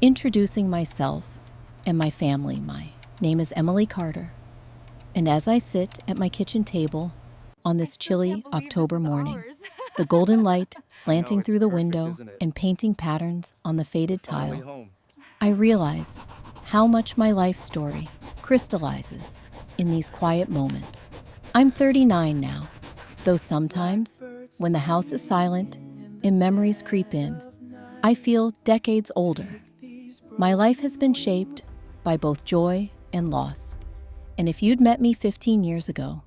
Introducing myself and my family, my name is Emily Carter, and as I sit at my kitchen table on this chilly October morning, the golden light slanting through the window and painting patterns on the faded tile, I realize how much my life story crystallizes in these quiet moments. I'm 39 now, though sometimes, when the house is silent and memories creep in, I feel decades older. My life has been shaped by both joy and loss, and if you'd met me 15 years ago,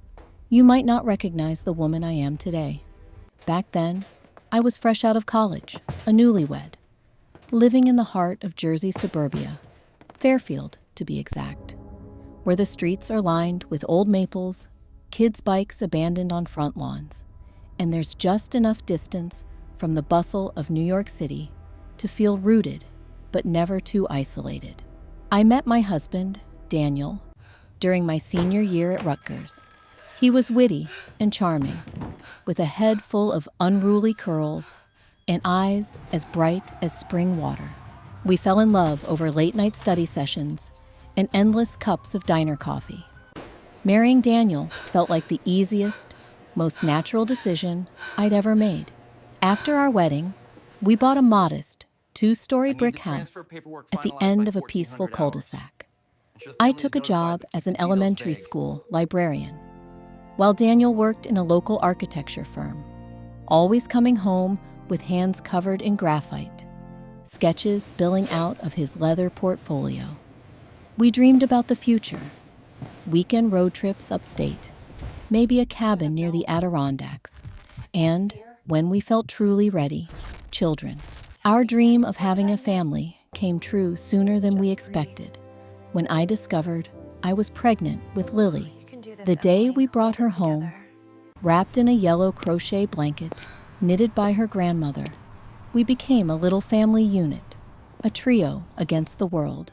you might not recognize the woman I am today. Back then, I was fresh out of college, a newlywed, living in the heart of Jersey suburbia, Fairfield to be exact, where the streets are lined with old maples, kids' bikes abandoned on front lawns, and there's just enough distance from the bustle of New York City to feel rooted, but never too isolated. I met my husband, Daniel, during my senior year at Rutgers. He was witty and charming, with a head full of unruly curls and eyes as bright as spring water. We fell in love over late-night study sessions and endless cups of diner coffee. Marrying Daniel felt like the easiest, most natural decision I'd ever made. After our wedding, we bought a modest, two-story brick house at the end of a peaceful cul-de-sac. I took a job as an elementary school librarian, while Daniel worked in a local architecture firm, always coming home with hands covered in graphite, sketches spilling out of his leather portfolio. We dreamed about the future, weekend road trips upstate, maybe a cabin near the Adirondacks, and, when we felt truly ready, children. Our dream of having a family came true sooner than we expected, when I discovered I was pregnant with Lily. The day we brought her home, wrapped in a yellow crochet blanket knitted by her grandmother, we became a little family unit, a trio against the world.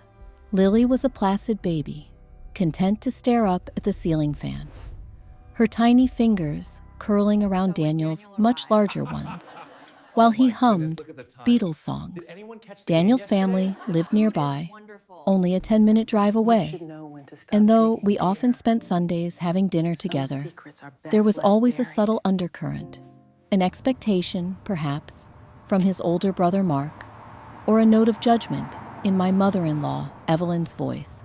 Lily was a placid baby, content to stare up at the ceiling fan, her tiny fingers curling around Daniel's much larger ones, while he hummed Beatles songs. Daniel's family lived nearby, only a 10-minute drive away. And though we often spent Sundays having dinner together, there was always a subtle undercurrent, an expectation, perhaps, from his older brother Mark, or a note of judgment in my mother-in-law Evelyn's voice.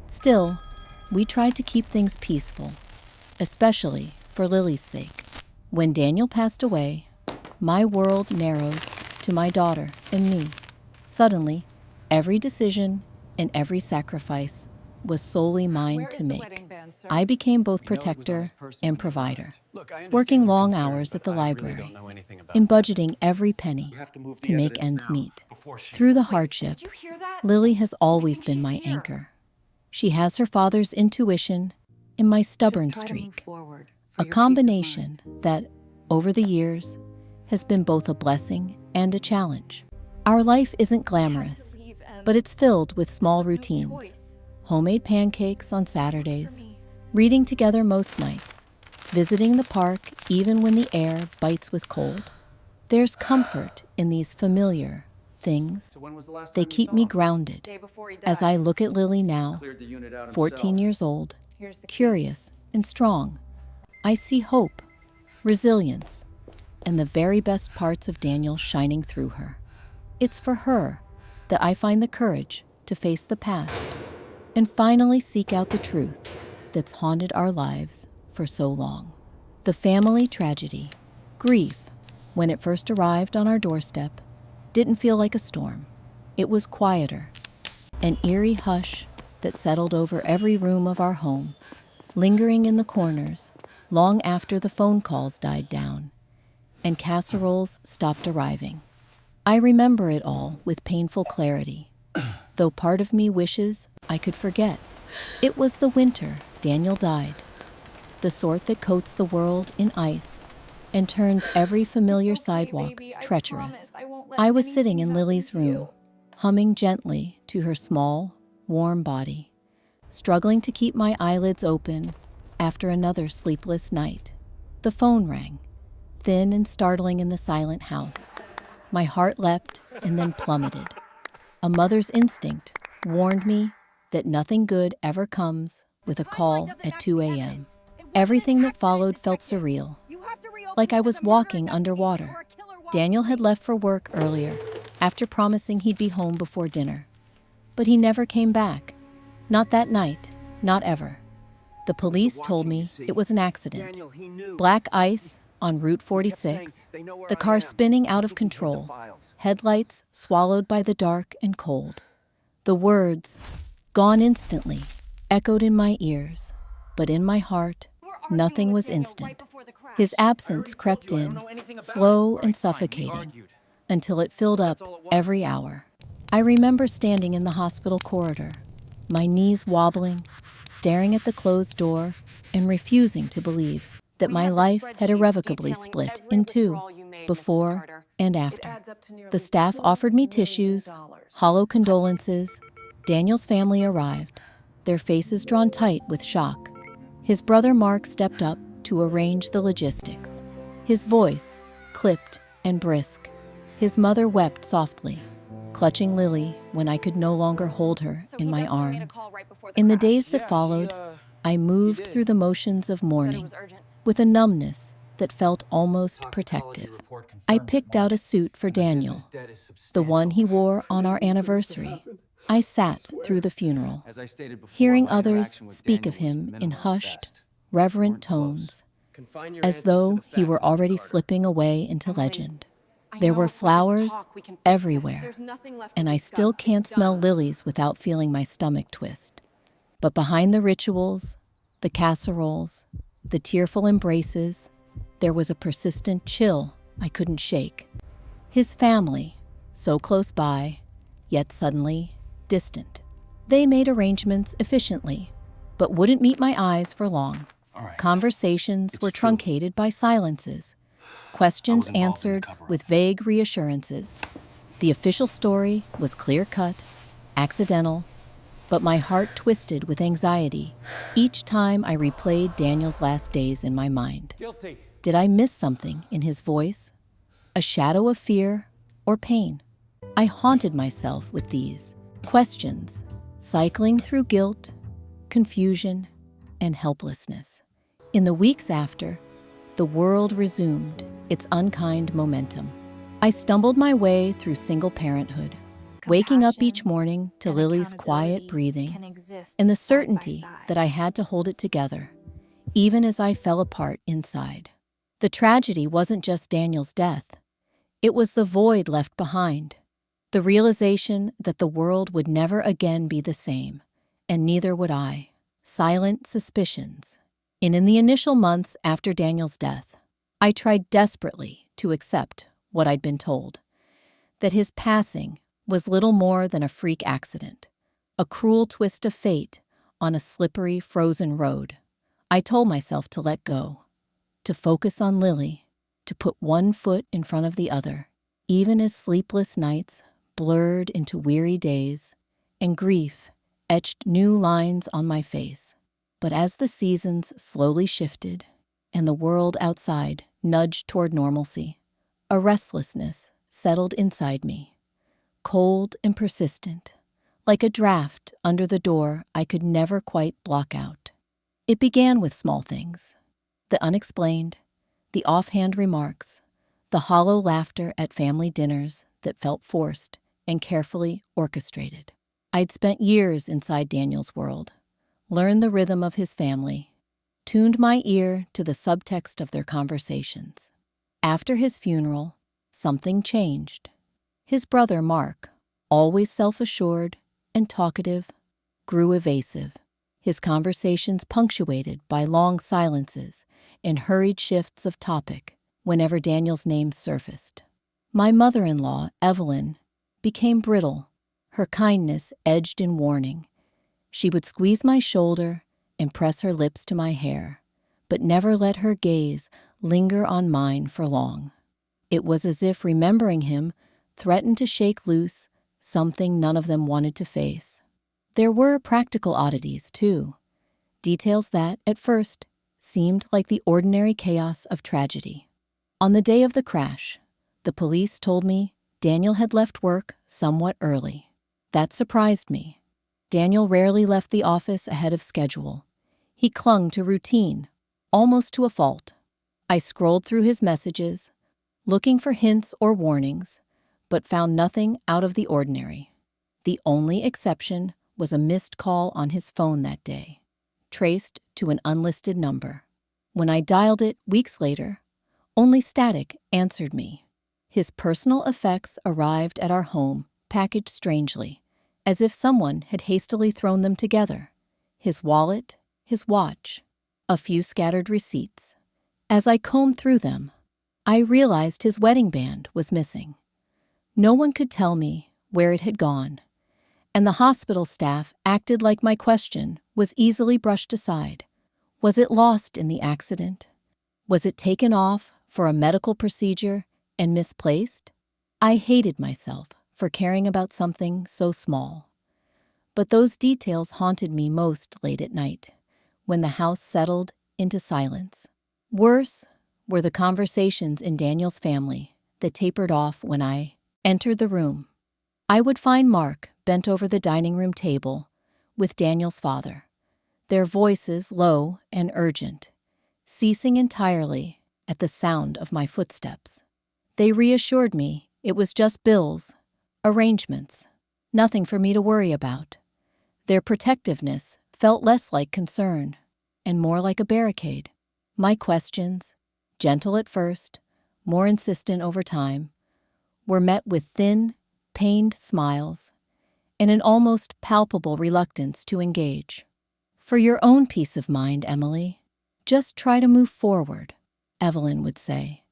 Still, we tried to keep things peaceful, especially for Lily's sake. When Daniel passed away, my world narrowed to my daughter and me. Suddenly, every decision and every sacrifice was solely mine to make. I became both protector and provider, working long hours at the library and budgeting every penny to make ends meet. Through the hardship, Lily has always been my anchor. She has her father's intuition and my stubborn streak, a combination that, over the years, has been both a blessing and a challenge. Our life isn't glamorous, but it's filled with small routines. Homemade pancakes on Saturdays, reading together most nights, visiting the park even when the air bites with cold. There's comfort in these familiar things. They keep me grounded as I look at Lily now, 14 years old, curious and strong. I see hope, resilience, and the very best parts of Daniel shining through her. It's for her that I find the courage to face the past and finally seek out the truth that's haunted our lives for so long. The family tragedy, grief, when it first arrived on our doorstep, didn't feel like a storm. It was quieter, an eerie hush that settled over every room of our home, lingering in the corners long after the phone calls died down and casseroles stopped arriving. I remember it all with painful clarity, though part of me wishes I could forget. It was the winter Daniel died, the sort that coats the world in ice and turns every familiar sidewalk treacherous. I was sitting in Lily's room, humming gently to her small, warm body, struggling to keep my eyelids open after another sleepless night. The phone rang, thin and startling in the silent house. My heart leapt and then plummeted. A mother's instinct warned me that nothing good ever comes with a call at 2 a.m. Everything that followed felt surreal, like I was walking underwater. Daniel had left for work earlier, after promising he'd be home before dinner. But he never came back. Not that night, not ever. The police told me it was an accident. Black ice on Route 46, the car spinning out of control, headlights swallowed by the dark and cold. The words, "gone instantly," echoed in my ears, but in my heart, nothing was instant. His absence crept in, slow and suffocating, until it filled up every hour. I remember standing in the hospital corridor, my knees wobbling, staring at the closed door, and refusing to believe that my life had irrevocably split in two, before and after. The staff offered me tissues, hollow condolences. Daniel's family arrived, their faces drawn tight with shock. His brother Mark stepped up to arrange the logistics. His voice, clipped and brisk. His mother wept softly, clutching Lily when I could no longer hold her in my arms. In the days that followed, I moved through the motions of mourning with a numbness that felt almost protective. I picked out a suit for Daniel, the one he wore on our anniversary. I sat through the funeral, hearing others speak of him in hushed, reverent tones, as though he were already slipping away into legend. There were flowers everywhere, and I still can't smell lilies without feeling my stomach twist. But behind the rituals, the casseroles, the tearful embraces, there was a persistent chill I couldn't shake. His family, so close by, yet suddenly distant. They made arrangements efficiently, but wouldn't meet my eyes for long. Conversations were truncated by silences, questions answered with vague reassurances. The official story was clear-cut, accidental, but my heart twisted with anxiety each time I replayed Daniel's last days in my mind. Guilty. Did I miss something in his voice? A shadow of fear or pain? I haunted myself with these questions, cycling through guilt, confusion, and helplessness. In the weeks after, the world resumed its unkind momentum. I stumbled my way through single parenthood, waking up each morning to Lily's quiet breathing and the certainty that I had to hold it together, even as I fell apart inside. The tragedy wasn't just Daniel's death. It was the void left behind, the realization that the world would never again be the same, and neither would I. Silent suspicions. And in the initial months after Daniel's death, I tried desperately to accept what I'd been told, that his passing was little more than a freak accident, a cruel twist of fate on a slippery, frozen road. I told myself to let go, to focus on Lily, to put one foot in front of the other, even as sleepless nights blurred into weary days and grief etched new lines on my face. But as the seasons slowly shifted and the world outside nudged toward normalcy, a restlessness settled inside me, cold and persistent, like a draft under the door I could never quite block out. It began with small things, the unexplained, the offhand remarks, the hollow laughter at family dinners that felt forced and carefully orchestrated. I'd spent years inside Daniel's world, learned the rhythm of his family, tuned my ear to the subtext of their conversations. After his funeral, something changed. His brother Mark, always self-assured and talkative, grew evasive, his conversations punctuated by long silences and hurried shifts of topic whenever Daniel's name surfaced. My mother-in-law, Evelyn, became brittle, her kindness edged in warning. She would squeeze my shoulder and press her lips to my hair, but never let her gaze linger on mine for long. It was as if remembering him threatened to shake loose something none of them wanted to face. There were practical oddities, too, details that, at first, seemed like the ordinary chaos of tragedy. On the day of the crash, the police told me Daniel had left work somewhat early. That surprised me. Daniel rarely left the office ahead of schedule. He clung to routine, almost to a fault. I scrolled through his messages, looking for hints or warnings, but found nothing out of the ordinary. The only exception was a missed call on his phone that day, traced to an unlisted number. When I dialed it weeks later, only static answered me. His personal effects arrived at our home, packaged strangely, as if someone had hastily thrown them together. His wallet, his watch, a few scattered receipts. As I combed through them, I realized his wedding band was missing. No one could tell me where it had gone, and the hospital staff acted like my question was easily brushed aside. Was it lost in the accident? Was it taken off for a medical procedure and misplaced? I hated myself for caring about something so small. But those details haunted me most late at night, when the house settled into silence. Worse were the conversations in Daniel's family that tapered off when I entered the room. I would find Mark bent over the dining room table with Daniel's father, their voices low and urgent, ceasing entirely at the sound of my footsteps. They reassured me it was just bills, arrangements, nothing for me to worry about. Their protectiveness felt less like concern and more like a barricade. My questions, gentle at first, more insistent over time, were met with thin, pained smiles and an almost palpable reluctance to engage. For your own peace of mind, Emily, just try to move forward, Evelyn would say,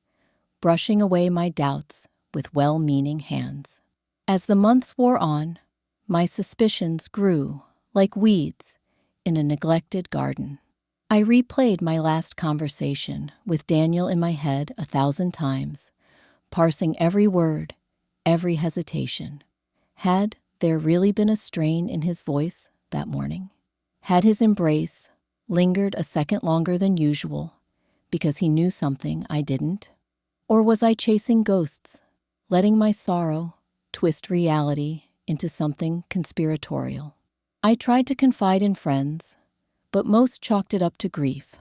brushing away my doubts with well-meaning hands. As the months wore on, my suspicions grew like weeds in a neglected garden. I replayed my last conversation with Daniel in my head 1,000 times, parsing every word, every hesitation. Had there really been a strain in his voice that morning? Had his embrace lingered a second longer than usual because he knew something I didn't? Or was I chasing ghosts, letting my sorrow twist reality into something conspiratorial? I tried to confide in friends, but most chalked it up to grief,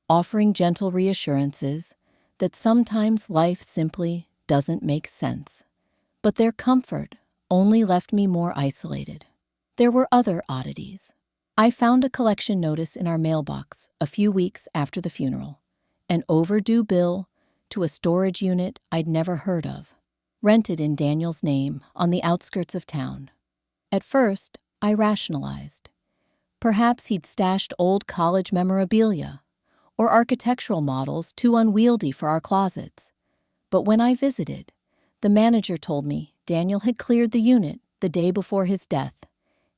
offering gentle reassurances that sometimes life simply doesn't make sense. But their comfort only left me more isolated. There were other oddities. I found a collection notice in our mailbox a few weeks after the funeral, an overdue bill to a storage unit I'd never heard of, rented in Daniel's name on the outskirts of town. At first, I rationalized. Perhaps he'd stashed old college memorabilia or architectural models too unwieldy for our closets. But when I visited, the manager told me Daniel had cleared the unit the day before his death,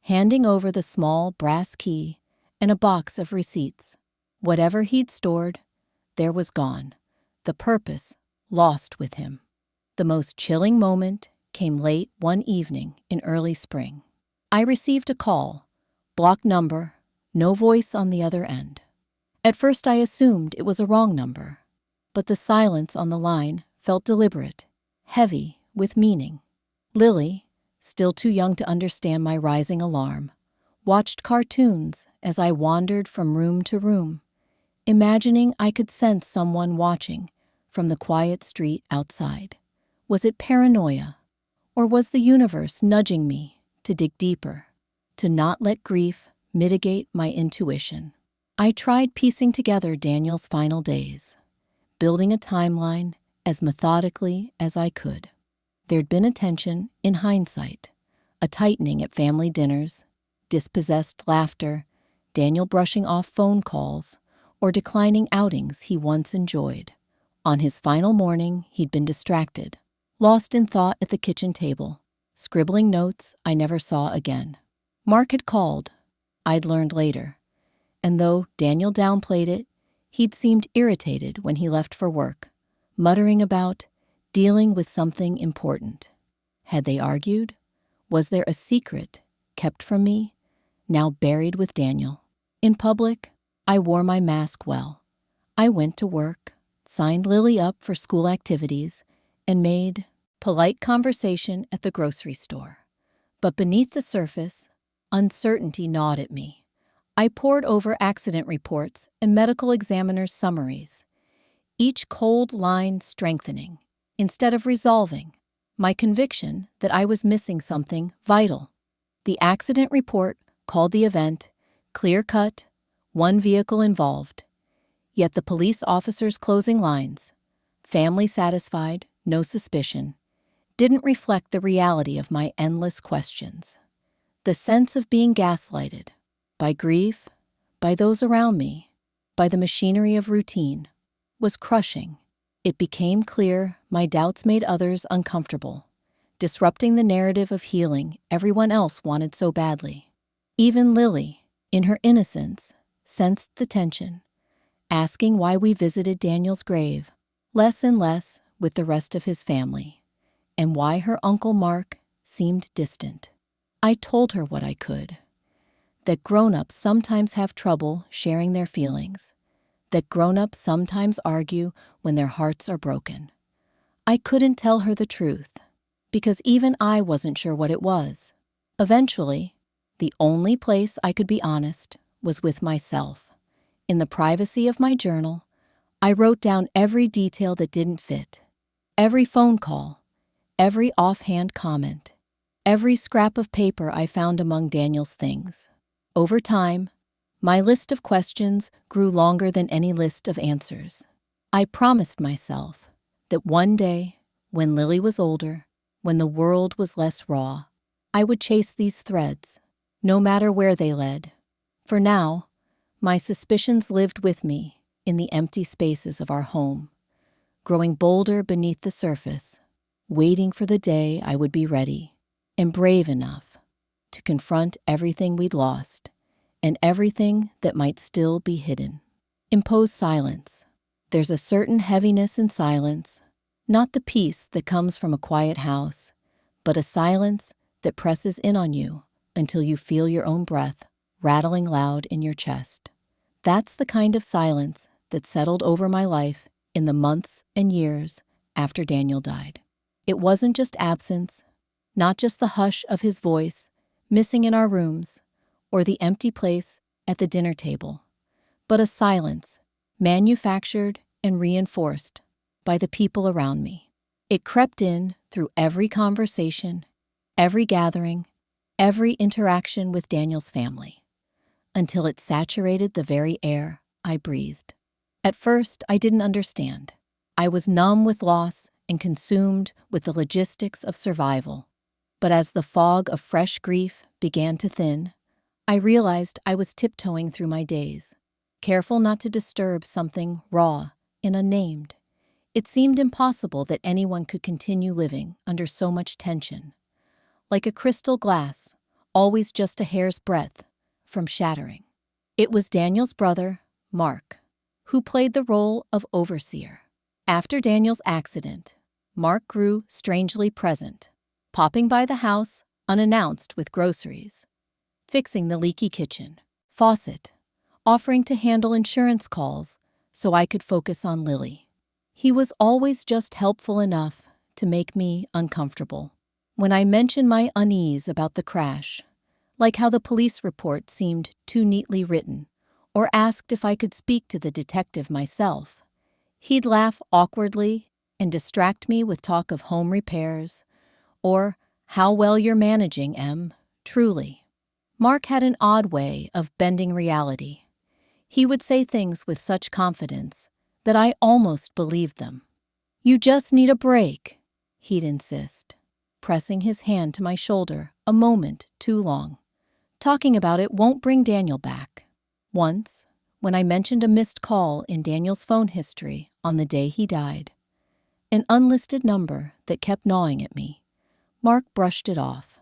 handing over the small brass key and a box of receipts. Whatever he'd stored, there was gone, the purpose lost with him. The most chilling moment came late one evening in early spring. I received a call, blocked number, no voice on the other end. At first I assumed it was a wrong number, but the silence on the line felt deliberate, heavy with meaning. Lily, still too young to understand my rising alarm, watched cartoons as I wandered from room to room, imagining I could sense someone watching from the quiet street outside. Was it paranoia, or was the universe nudging me to dig deeper, to not let grief mitigate my intuition? I tried piecing together Daniel's final days, building a timeline as methodically as I could. There'd been a tension in hindsight, a tightening at family dinners, dispossessed laughter, Daniel brushing off phone calls, or declining outings he once enjoyed. On his final morning, he'd been distracted, lost in thought at the kitchen table, scribbling notes I never saw again. Mark had called, I'd learned later, and though Daniel downplayed it, he'd seemed irritated when he left for work, muttering about dealing with something important. Had they argued? Was there a secret kept from me, now buried with Daniel? In public, I wore my mask well. I went to work, signed Lily up for school activities, and made polite conversation at the grocery store. But beneath the surface, uncertainty gnawed at me. I pored over accident reports and medical examiners' summaries, each cold line strengthening, instead of resolving, my conviction that I was missing something vital. The accident report called the event clear-cut, one vehicle involved. Yet the police officer's closing lines, family satisfied, no suspicion, didn't reflect the reality of my endless questions. The sense of being gaslighted, by grief, by those around me, by the machinery of routine, was crushing. It became clear my doubts made others uncomfortable, disrupting the narrative of healing everyone else wanted so badly. Even Lily, in her innocence, sensed the tension, asking why we visited Daniel's grave less and less with the rest of his family, and why her Uncle Mark seemed distant. I told her what I could, that grown-ups sometimes have trouble sharing their feelings, that grown-ups sometimes argue when their hearts are broken. I couldn't tell her the truth, because even I wasn't sure what it was. Eventually, the only place I could be honest was with myself. In the privacy of my journal, I wrote down every detail that didn't fit, every phone call, every offhand comment, every scrap of paper I found among Daniel's things. Over time, my list of questions grew longer than any list of answers. I promised myself that one day, when Lily was older, when the world was less raw, I would chase these threads, no matter where they led. For now, my suspicions lived with me in the empty spaces of our home, growing bolder beneath the surface, waiting for the day I would be ready and brave enough to confront everything we'd lost and everything that might still be hidden. Impose silence. There's a certain heaviness in silence, not the peace that comes from a quiet house, but a silence that presses in on you until you feel your own breath rattling loud in your chest. That's the kind of silence that settled over my life in the months and years after Daniel died. It wasn't just absence, not just the hush of his voice missing in our rooms or the empty place at the dinner table, but a silence manufactured and reinforced by the people around me. It crept in through every conversation, every gathering, every interaction with Daniel's family, until it saturated the very air I breathed. At first, I didn't understand. I was numb with loss and consumed with the logistics of survival. But as the fog of fresh grief began to thin, I realized I was tiptoeing through my days, careful not to disturb something raw and unnamed. It seemed impossible that anyone could continue living under so much tension, like a crystal glass, always just a hair's breadth from shattering. It was Daniel's brother, Mark, who played the role of overseer. After Daniel's accident, Mark grew strangely present, popping by the house unannounced with groceries, fixing the leaky kitchen faucet, offering to handle insurance calls so I could focus on Lily. He was always just helpful enough to make me uncomfortable. When I mentioned my unease about the crash, like how the police report seemed too neatly written, or asked if I could speak to the detective myself, he'd laugh awkwardly and distract me with talk of home repairs, or how well you're managing, Em, truly. Mark had an odd way of bending reality. He would say things with such confidence that I almost believed them. You just need a break, he'd insist, pressing his hand to my shoulder a moment too long. Talking about it won't bring Daniel back. Once, when I mentioned a missed call in Daniel's phone history on the day he died, an unlisted number that kept gnawing at me, Mark brushed it off.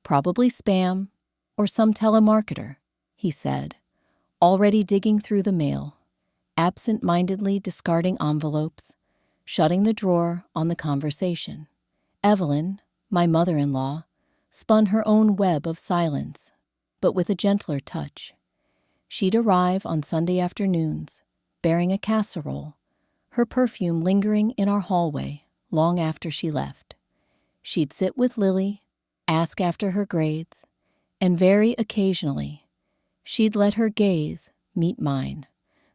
Probably spam or some telemarketer, he said, already digging through the mail, absent-mindedly discarding envelopes, shutting the drawer on the conversation. Evelyn, my mother-in-law, spun her own web of silence, but with a gentler touch. She'd arrive on Sunday afternoons, bearing a casserole, her perfume lingering in our hallway long after she left. She'd sit with Lily, ask after her grades, and very occasionally, she'd let her gaze meet mine.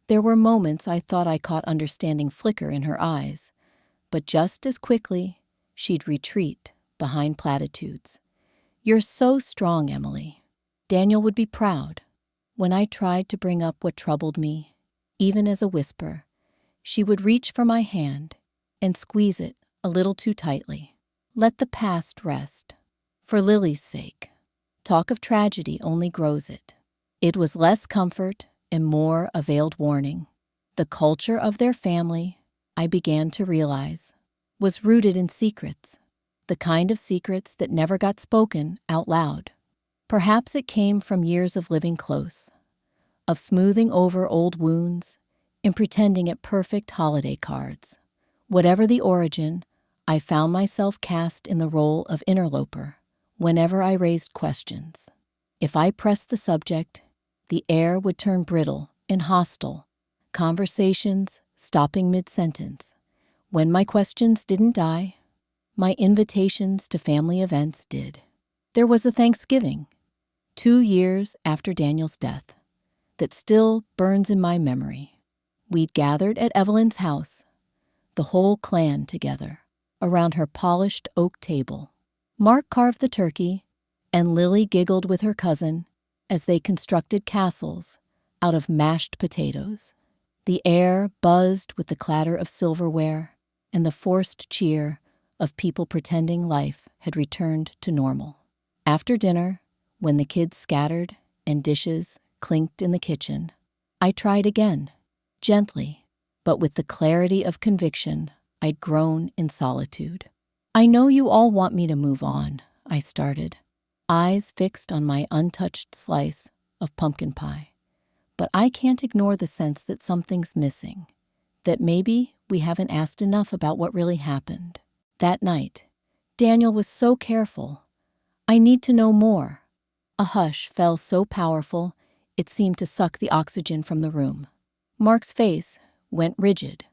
There were moments I thought I caught understanding flicker in her eyes, but just as quickly, she'd retreat behind platitudes. "You're so strong, Emily." Daniel would be proud. When I tried to bring up what troubled me, even as a whisper, she would reach for my hand and squeeze it a little too tightly. "Let the past rest. For Lily's sake. Talk of tragedy only grows it." It was less comfort and more a veiled warning. The culture of their family, I began to realize, was rooted in secrets, the kind of secrets that never got spoken out loud. Perhaps it came from years of living close, of smoothing over old wounds and pretending at perfect holiday cards. Whatever the origin, I found myself cast in the role of interloper whenever I raised questions. If I pressed the subject, the air would turn brittle and hostile, conversations stopping mid-sentence. When my questions didn't die, my invitations to family events did. There was a Thanksgiving, 2 years after Daniel's death, that still burns in my memory. We'd gathered at Evelyn's house, the whole clan together, around her polished oak table. Mark carved the turkey, and Lily giggled with her cousin as they constructed castles out of mashed potatoes. The air buzzed with the clatter of silverware and the forced cheer of people pretending life had returned to normal. After dinner, when the kids scattered and dishes clinked in the kitchen, I tried again, gently, but with the clarity of conviction I'd grown in solitude. "I know you all want me to move on," I started, eyes fixed on my untouched slice of pumpkin pie. "But I can't ignore the sense that something's missing, that maybe we haven't asked enough about what really happened. That night, Daniel was so careful. I need to know more." A hush fell so powerful, it seemed to suck the oxygen from the room. Mark's face went rigid,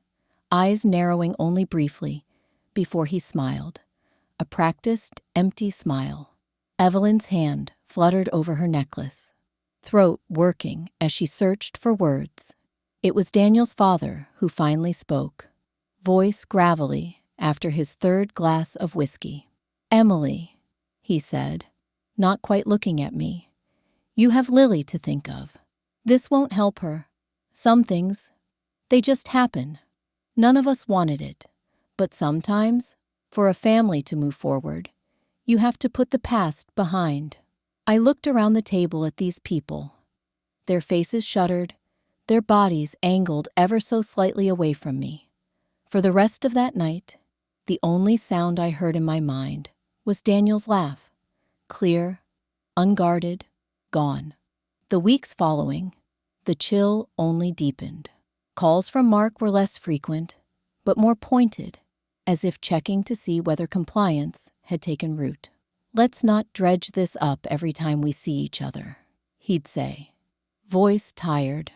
eyes narrowing only briefly, before he smiled, a practiced, empty smile. Evelyn's hand fluttered over her necklace, throat working as she searched for words. It was Daniel's father who finally spoke, voice gravelly after his 3rd glass of whiskey. "Emily," he said, not quite looking at me, "you have Lily to think of. This won't help her. Some things, they just happen. None of us wanted it. But sometimes, for a family to move forward, you have to put the past behind." I looked around the table at these people, their faces shuttered, their bodies angled ever so slightly away from me. For the rest of that night, the only sound I heard in my mind was Daniel's laugh, clear, unguarded, gone. The weeks following, the chill only deepened. Calls from Mark were less frequent, but more pointed, as if checking to see whether compliance had taken root. "Let's not dredge this up every time we see each other," he'd say, voice tired,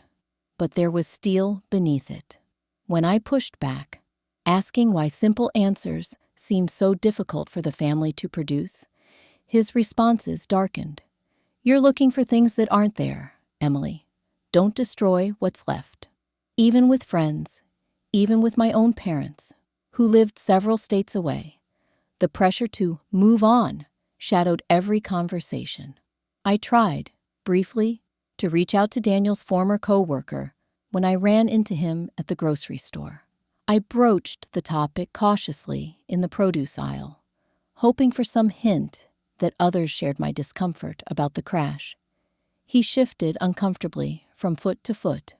but there was steel beneath it. When I pushed back, asking why simple answers seemed so difficult for the family to produce, his responses darkened. "You're looking for things that aren't there, Emily. Don't destroy what's left." Even with friends, even with my own parents, who lived several states away, the pressure to move on shadowed every conversation. I tried, briefly, to reach out to Daniel's former co-worker when I ran into him at the grocery store. I broached the topic cautiously in the produce aisle, hoping for some hint that others shared my discomfort about the crash. He shifted uncomfortably from foot to foot,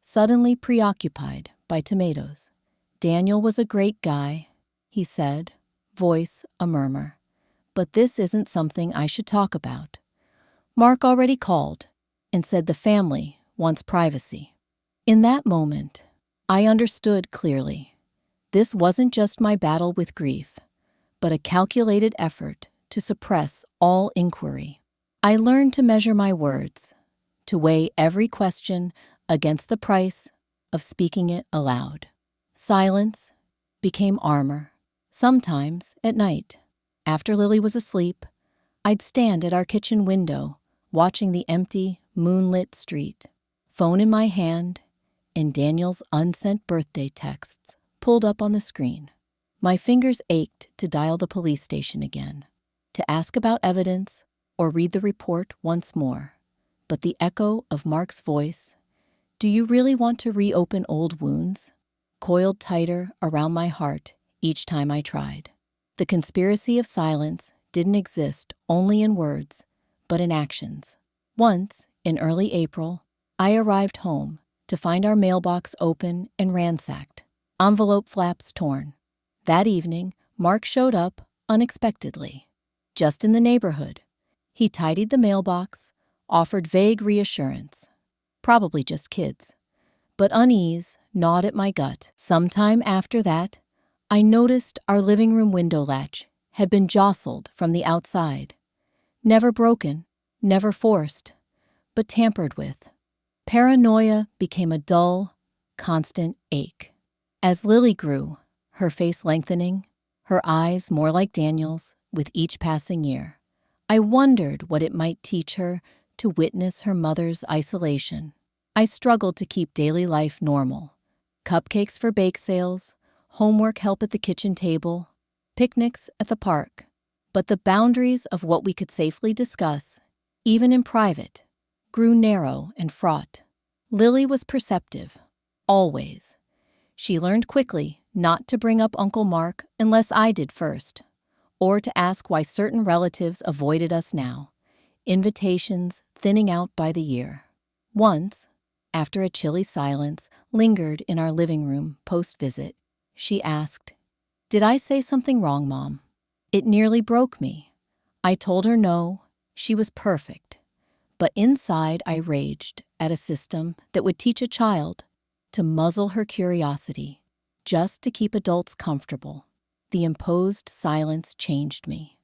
suddenly preoccupied by tomatoes. "Daniel was a great guy," he said, voice a murmur. "But this isn't something I should talk about. Mark already called and said the family wants privacy." In that moment, I understood clearly. This wasn't just my battle with grief, but a calculated effort to suppress all inquiry. I learned to measure my words, to weigh every question against the price of speaking it aloud. Silence became armor, sometimes at night, after Lily was asleep, I'd stand at our kitchen window, watching the empty, moonlit street, phone in my hand, and Daniel's unsent birthday texts pulled up on the screen. My fingers ached to dial the police station again, to ask about evidence or read the report once more. But the echo of Mark's voice, "Do you really want to reopen old wounds?" coiled tighter around my heart each time I tried. The conspiracy of silence didn't exist only in words, but in actions. Once, in early April, I arrived home to find our mailbox open and ransacked, envelope flaps torn. That evening, Mark showed up unexpectedly, just in the neighborhood. He tidied the mailbox, offered vague reassurance. Probably just kids. But unease gnawed at my gut. Sometime after that, I noticed our living room window latch had been jostled from the outside. Never broken, never forced, but tampered with. Paranoia became a dull, constant ache. As Lily grew, her face lengthening, her eyes more like Daniel's with each passing year, I wondered what it might teach her to witness her mother's isolation. I struggled to keep daily life normal. Cupcakes for bake sales, homework help at the kitchen table, picnics at the park. But the boundaries of what we could safely discuss, even in private, grew narrow and fraught. Lily was perceptive, always. She learned quickly not to bring up Uncle Mark unless I did first, or to ask why certain relatives avoided us now, invitations thinning out by the year. Once, after a chilly silence lingered in our living room post-visit, she asked, "Did I say something wrong, Mom?" It nearly broke me. I told her no, she was perfect. But inside I raged at a system that would teach a child to muzzle her curiosity just to keep adults comfortable. The imposed silence changed me.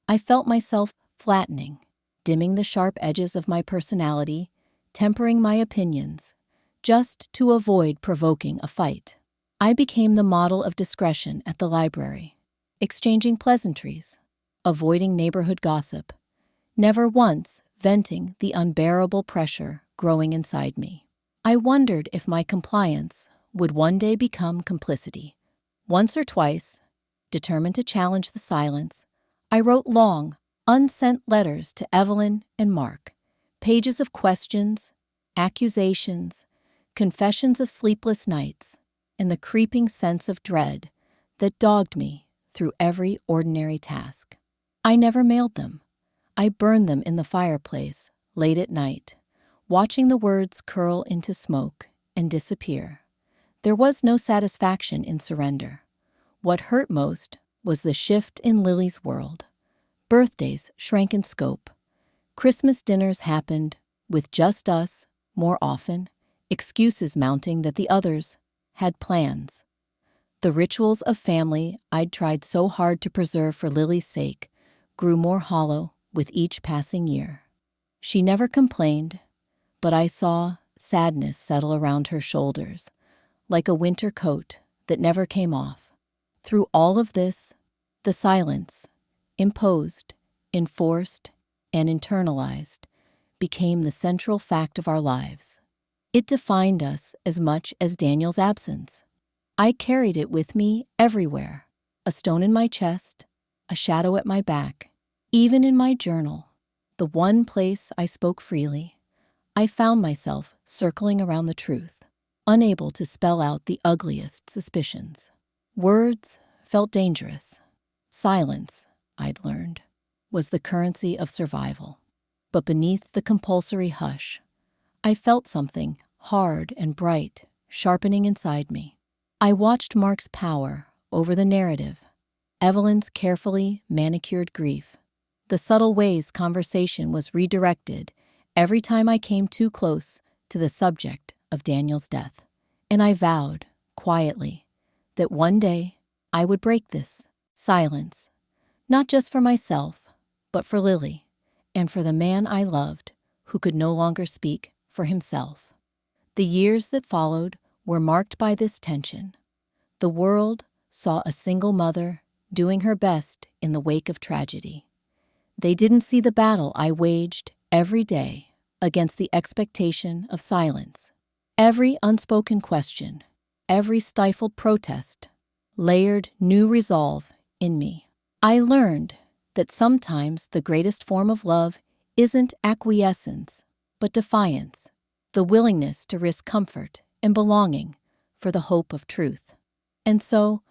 I felt myself flattening, dimming the sharp edges of my personality, tempering my opinions, just to avoid provoking a fight. I became the model of discretion at the library, exchanging pleasantries, avoiding neighborhood gossip, never once venting the unbearable pressure growing inside me. I wondered if my compliance would one day become complicity. Once or twice, determined to challenge the silence, I wrote long, unsent letters to Evelyn and Mark, pages of questions, accusations, confessions of sleepless nights, and the creeping sense of dread that dogged me through every ordinary task. I never mailed them. I burned them in the fireplace late at night, watching the words curl into smoke and disappear. There was no satisfaction in surrender. What hurt most was the shift in Lily's world. Birthdays shrank in scope. Christmas dinners happened with just us more often, excuses mounting that the others had plans. The rituals of family I'd tried so hard to preserve for Lily's sake grew more hollow with each passing year. She never complained, but I saw sadness settle around her shoulders, like a winter coat that never came off. Through all of this, the silence, imposed, enforced, and internalized, became the central fact of our lives. It defined us as much as Daniel's absence. I carried it with me everywhere, a stone in my chest, a shadow at my back, even in my journal, the one place I spoke freely. I found myself circling around the truth, unable to spell out the ugliest suspicions. Words felt dangerous. Silence, I'd learned, was the currency of survival. But beneath the compulsory hush, I felt something hard and bright sharpening inside me. I watched Mark's power over the narrative, Evelyn's carefully manicured grief, the subtle ways conversation was redirected every time I came too close to the subject of Daniel's death. And I vowed, quietly, that one day I would break this silence, not just for myself, but for Lily, and for the man I loved who could no longer speak for himself. The years that followed were marked by this tension. The world saw a single mother doing her best in the wake of tragedy. They didn't see the battle I waged every day against the expectation of silence. Every unspoken question, every stifled protest, layered new resolve in me. I learned that sometimes the greatest form of love isn't acquiescence, but defiance, the willingness to risk comfort and belonging for the hope of truth. And so,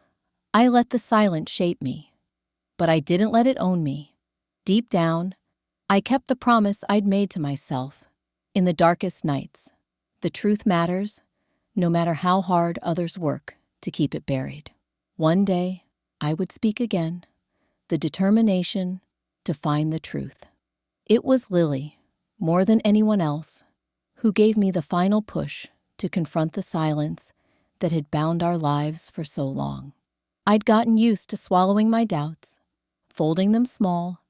I let the silence shape me, but I didn't let it own me. Deep down, I kept the promise I'd made to myself in the darkest nights. The truth matters, no matter how hard others work to keep it buried. One day, I would speak again, the determination to find the truth. It was Lily, more than anyone else, who gave me the final push to confront the silence that had bound our lives for so long. I'd gotten used to swallowing my doubts, folding them small,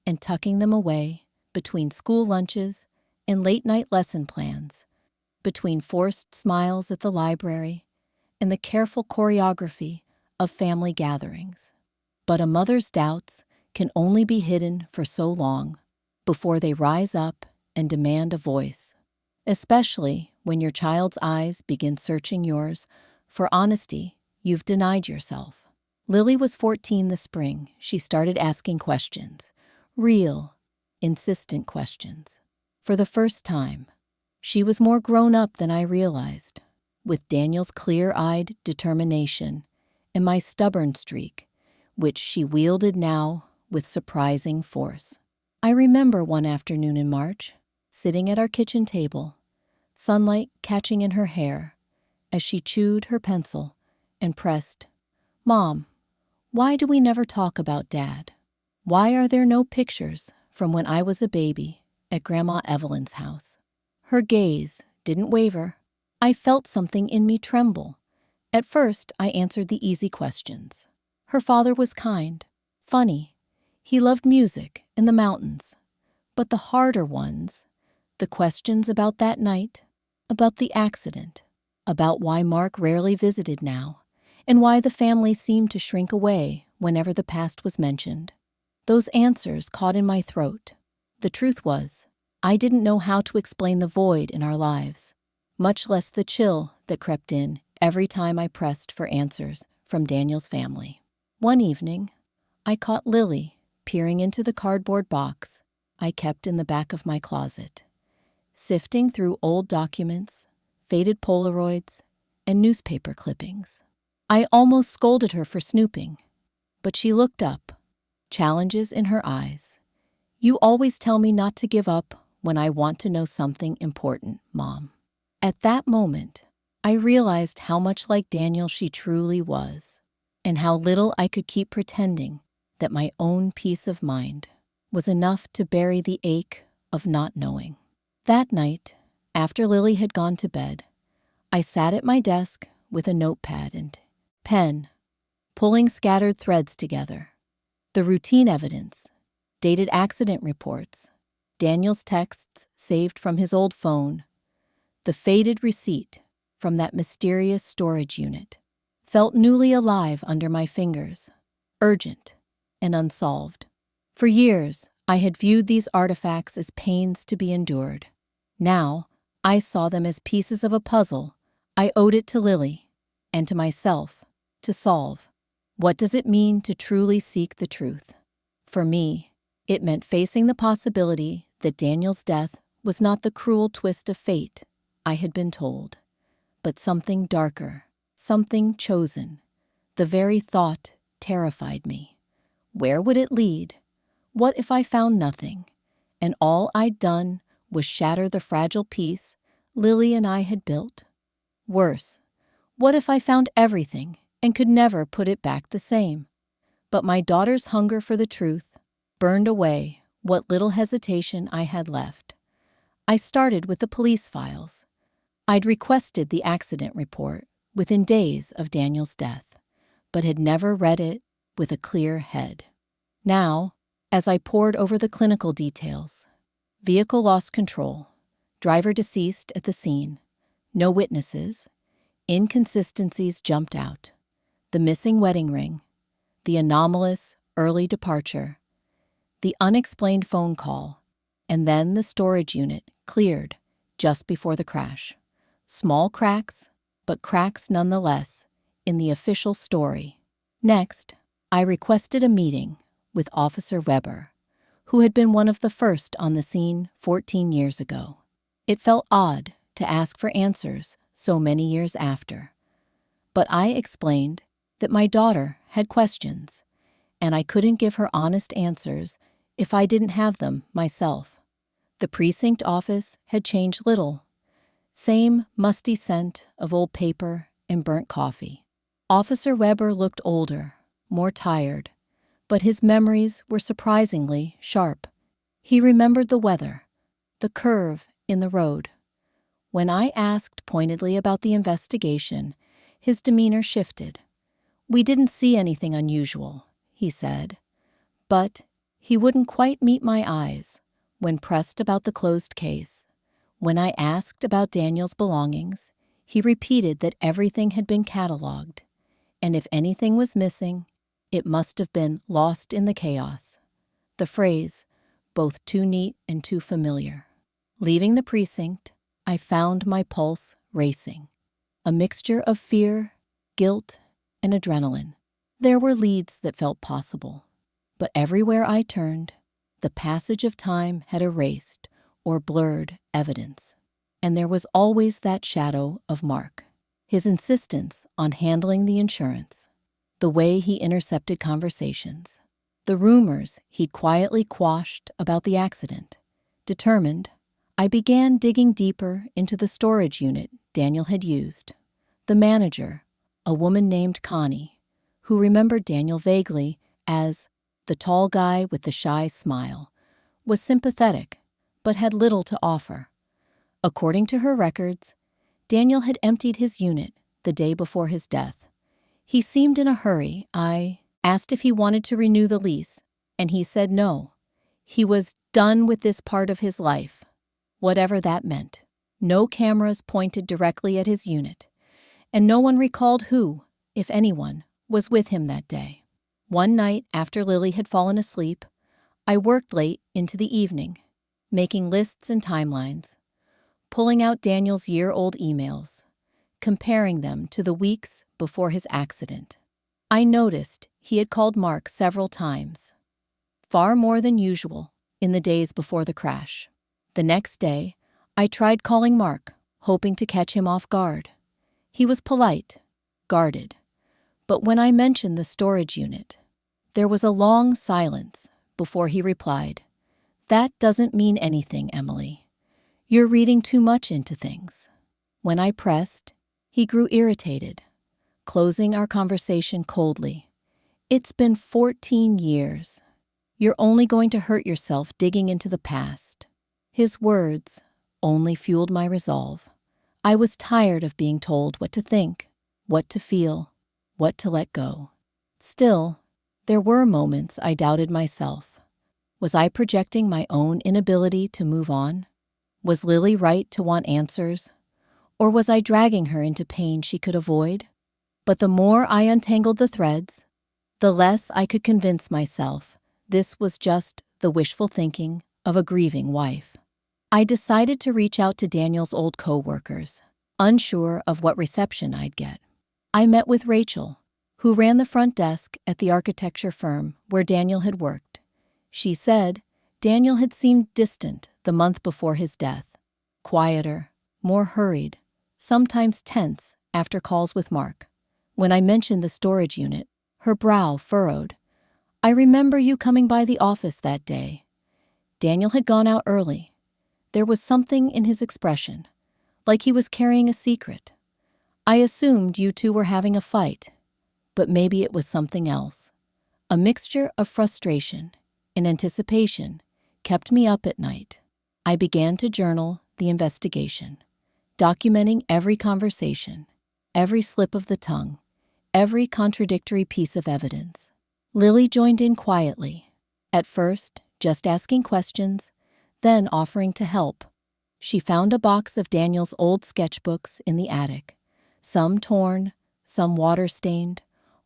and tucking them away between school lunches and late-night lesson plans, between forced smiles at the library and the careful choreography of family gatherings. But a mother's doubts can only be hidden for so long before they rise up and demand a voice, especially when your child's eyes begin searching yours for honesty you've denied yourself. Lily was 14 this spring. She started asking questions, real, insistent questions. For the first time, she was more grown up than I realized, with Daniel's clear-eyed determination and my stubborn streak, which she wielded now with surprising force. I remember one afternoon in March, sitting at our kitchen table, sunlight catching in her hair as she chewed her pencil and pressed, "Mom, why do we never talk about Dad? Why are there no pictures from when I was a baby at Grandma Evelyn's house?" Her gaze didn't waver. I felt something in me tremble. At first, I answered the easy questions. Her father was kind, funny. He loved music and the mountains. But the harder ones, the questions about that night, about the accident, about why Mark rarely visited now, and why the family seemed to shrink away whenever the past was mentioned. Those answers caught in my throat. The truth was, I didn't know how to explain the void in our lives, much less the chill that crept in every time I pressed for answers from Daniel's family. One evening, I caught Lily peering into the cardboard box I kept in the back of my closet, sifting through old documents, faded Polaroids, and newspaper clippings. I almost scolded her for snooping, but she looked up, challenges in her eyes. "You always tell me not to give up when I want to know something important, Mom." At that moment, I realized how much like Daniel she truly was, and how little I could keep pretending that my own peace of mind was enough to bury the ache of not knowing. That night, after Lily had gone to bed, I sat at my desk with a notepad and pen, pulling scattered threads together. The routine evidence, dated accident reports, Daniel's texts saved from his old phone, the faded receipt from that mysterious storage unit, felt newly alive under my fingers, urgent and unsolved. For years, I had viewed these artifacts as pains to be endured. Now, I saw them as pieces of a puzzle I owed it to Lily and to myself to solve. What does it mean to truly seek the truth? For me, it meant facing the possibility that Daniel's death was not the cruel twist of fate I had been told, but something darker, something chosen. The very thought terrified me. Where would it lead? What if I found nothing, and all I'd done was shatter the fragile peace Lily and I had built? Worse, what if I found everything and could never put it back the same? But my daughter's hunger for the truth burned away what little hesitation I had left. I started with the police files. I'd requested the accident report within days of Daniel's death, but had never read it with a clear head. Now, as I pored over the clinical details, vehicle lost control, driver deceased at the scene, no witnesses, inconsistencies jumped out. The missing wedding ring, the anomalous early departure, the unexplained phone call, and then the storage unit cleared just before the crash. Small cracks, but cracks nonetheless, in the official story. Next, I requested a meeting with Officer Weber, who had been one of the first on the scene 14 years ago. It felt odd to ask for answers so many years after, but I explained that my daughter had questions, and I couldn't give her honest answers if I didn't have them myself. The precinct office had changed little. Same musty scent of old paper and burnt coffee. Officer Weber looked older, more tired, but his memories were surprisingly sharp. He remembered the weather, the curve in the road. When I asked pointedly about the investigation, his demeanor shifted. "We didn't see anything unusual," he said. But he wouldn't quite meet my eyes when pressed about the closed case. When I asked about Daniel's belongings, he repeated that everything had been cataloged, and if anything was missing, it must have been lost in the chaos. The phrase, both too neat and too familiar. Leaving the precinct, I found my pulse racing, a mixture of fear, guilt, and adrenaline. There were leads that felt possible, but everywhere I turned, the passage of time had erased or blurred evidence. And there was always that shadow of Mark, his insistence on handling the insurance, the way he intercepted conversations, the rumors he'd quietly quashed about the accident. Determined, I began digging deeper into the storage unit Daniel had used. The manager, a woman named Connie, who remembered Daniel vaguely as the tall guy with the shy smile, was sympathetic, but had little to offer. According to her records, Daniel had emptied his unit the day before his death. He seemed in a hurry. I asked if he wanted to renew the lease, and he said no. He was done with this part of his life, whatever that meant. No cameras pointed directly at his unit, and no one recalled who, if anyone, was with him that day. One night after Lily had fallen asleep, I worked late into the evening, making lists and timelines, pulling out Daniel's year-old emails, comparing them to the weeks before his accident. I noticed he had called Mark several times, far more than usual in the days before the crash. The next day, I tried calling Mark, hoping to catch him off guard. He was polite, guarded, but when I mentioned the storage unit, there was a long silence before he replied, "That doesn't mean anything, Emily. You're reading too much into things." When I pressed, he grew irritated, closing our conversation coldly. "It's been 14 years. You're only going to hurt yourself digging into the past." His words only fueled my resolve. I was tired of being told what to think, what to feel, what to let go. Still, there were moments I doubted myself. Was I projecting my own inability to move on? Was Lily right to want answers? Or was I dragging her into pain she could avoid? But the more I untangled the threads, the less I could convince myself this was just the wishful thinking of a grieving wife. I decided to reach out to Daniel's old co-workers, unsure of what reception I'd get. I met with Rachel, who ran the front desk at the architecture firm where Daniel had worked. She said Daniel had seemed distant the month before his death, quieter, more hurried, sometimes tense after calls with Mark. When I mentioned the storage unit, her brow furrowed. "I remember you coming by the office that day." Daniel had gone out early. There was something in his expression, like he was carrying a secret. I assumed you two were having a fight, but maybe it was something else. A mixture of frustration and anticipation kept me up at night. I began to journal the investigation, documenting every conversation, every slip of the tongue, every contradictory piece of evidence. Lily joined in quietly, at first just asking questions, then offering to help. She found a box of Daniel's old sketchbooks in the attic, some torn, some water-stained,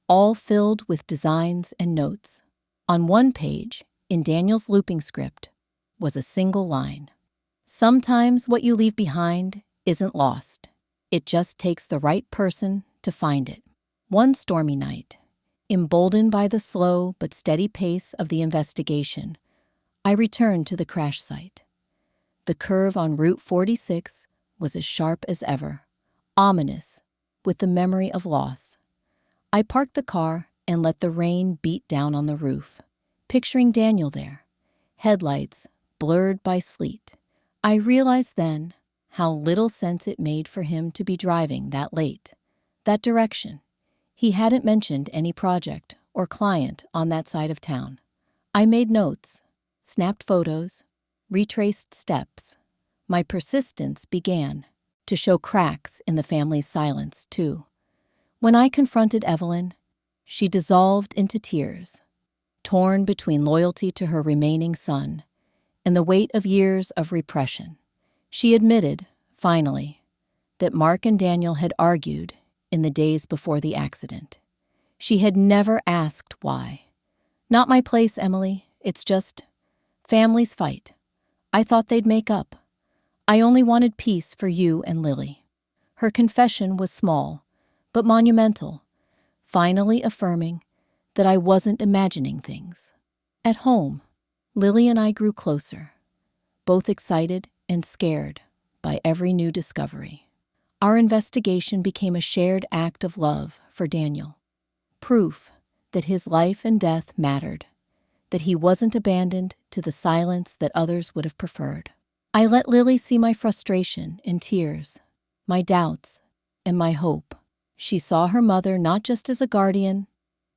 all filled with designs and notes. On one page, in Daniel's looping script was a single line. Sometimes what you leave behind isn't lost. It just takes the right person to find it. One stormy night, emboldened by the slow but steady pace of the investigation, I returned to the crash site. The curve on Route 46 was as sharp as ever, ominous, with the memory of loss. I parked the car and let the rain beat down on the roof, picturing Daniel there, headlights blurred by sleet. I realized then how little sense it made for him to be driving that late, that direction. He hadn't mentioned any project or client on that side of town. I made notes, snapped photos, retraced steps. My persistence began to show cracks in the family's silence, too. When I confronted Evelyn, she dissolved into tears, torn between loyalty to her remaining son and the weight of years of repression. She admitted, finally, that Mark and Daniel had argued in the days before the accident. She had never asked why. "Not my place, Emily. It's just families fight. I thought they'd make up. I only wanted peace for you and Lily." Her confession was small, but monumental, finally affirming that I wasn't imagining things. At home, Lily and I grew closer, both excited and scared by every new discovery. Our investigation became a shared act of love for Daniel, proof that his life and death mattered, that he wasn't abandoned to the silence that others would have preferred. I let Lily see my frustration and tears, my doubts, and my hope. She saw her mother not just as a guardian,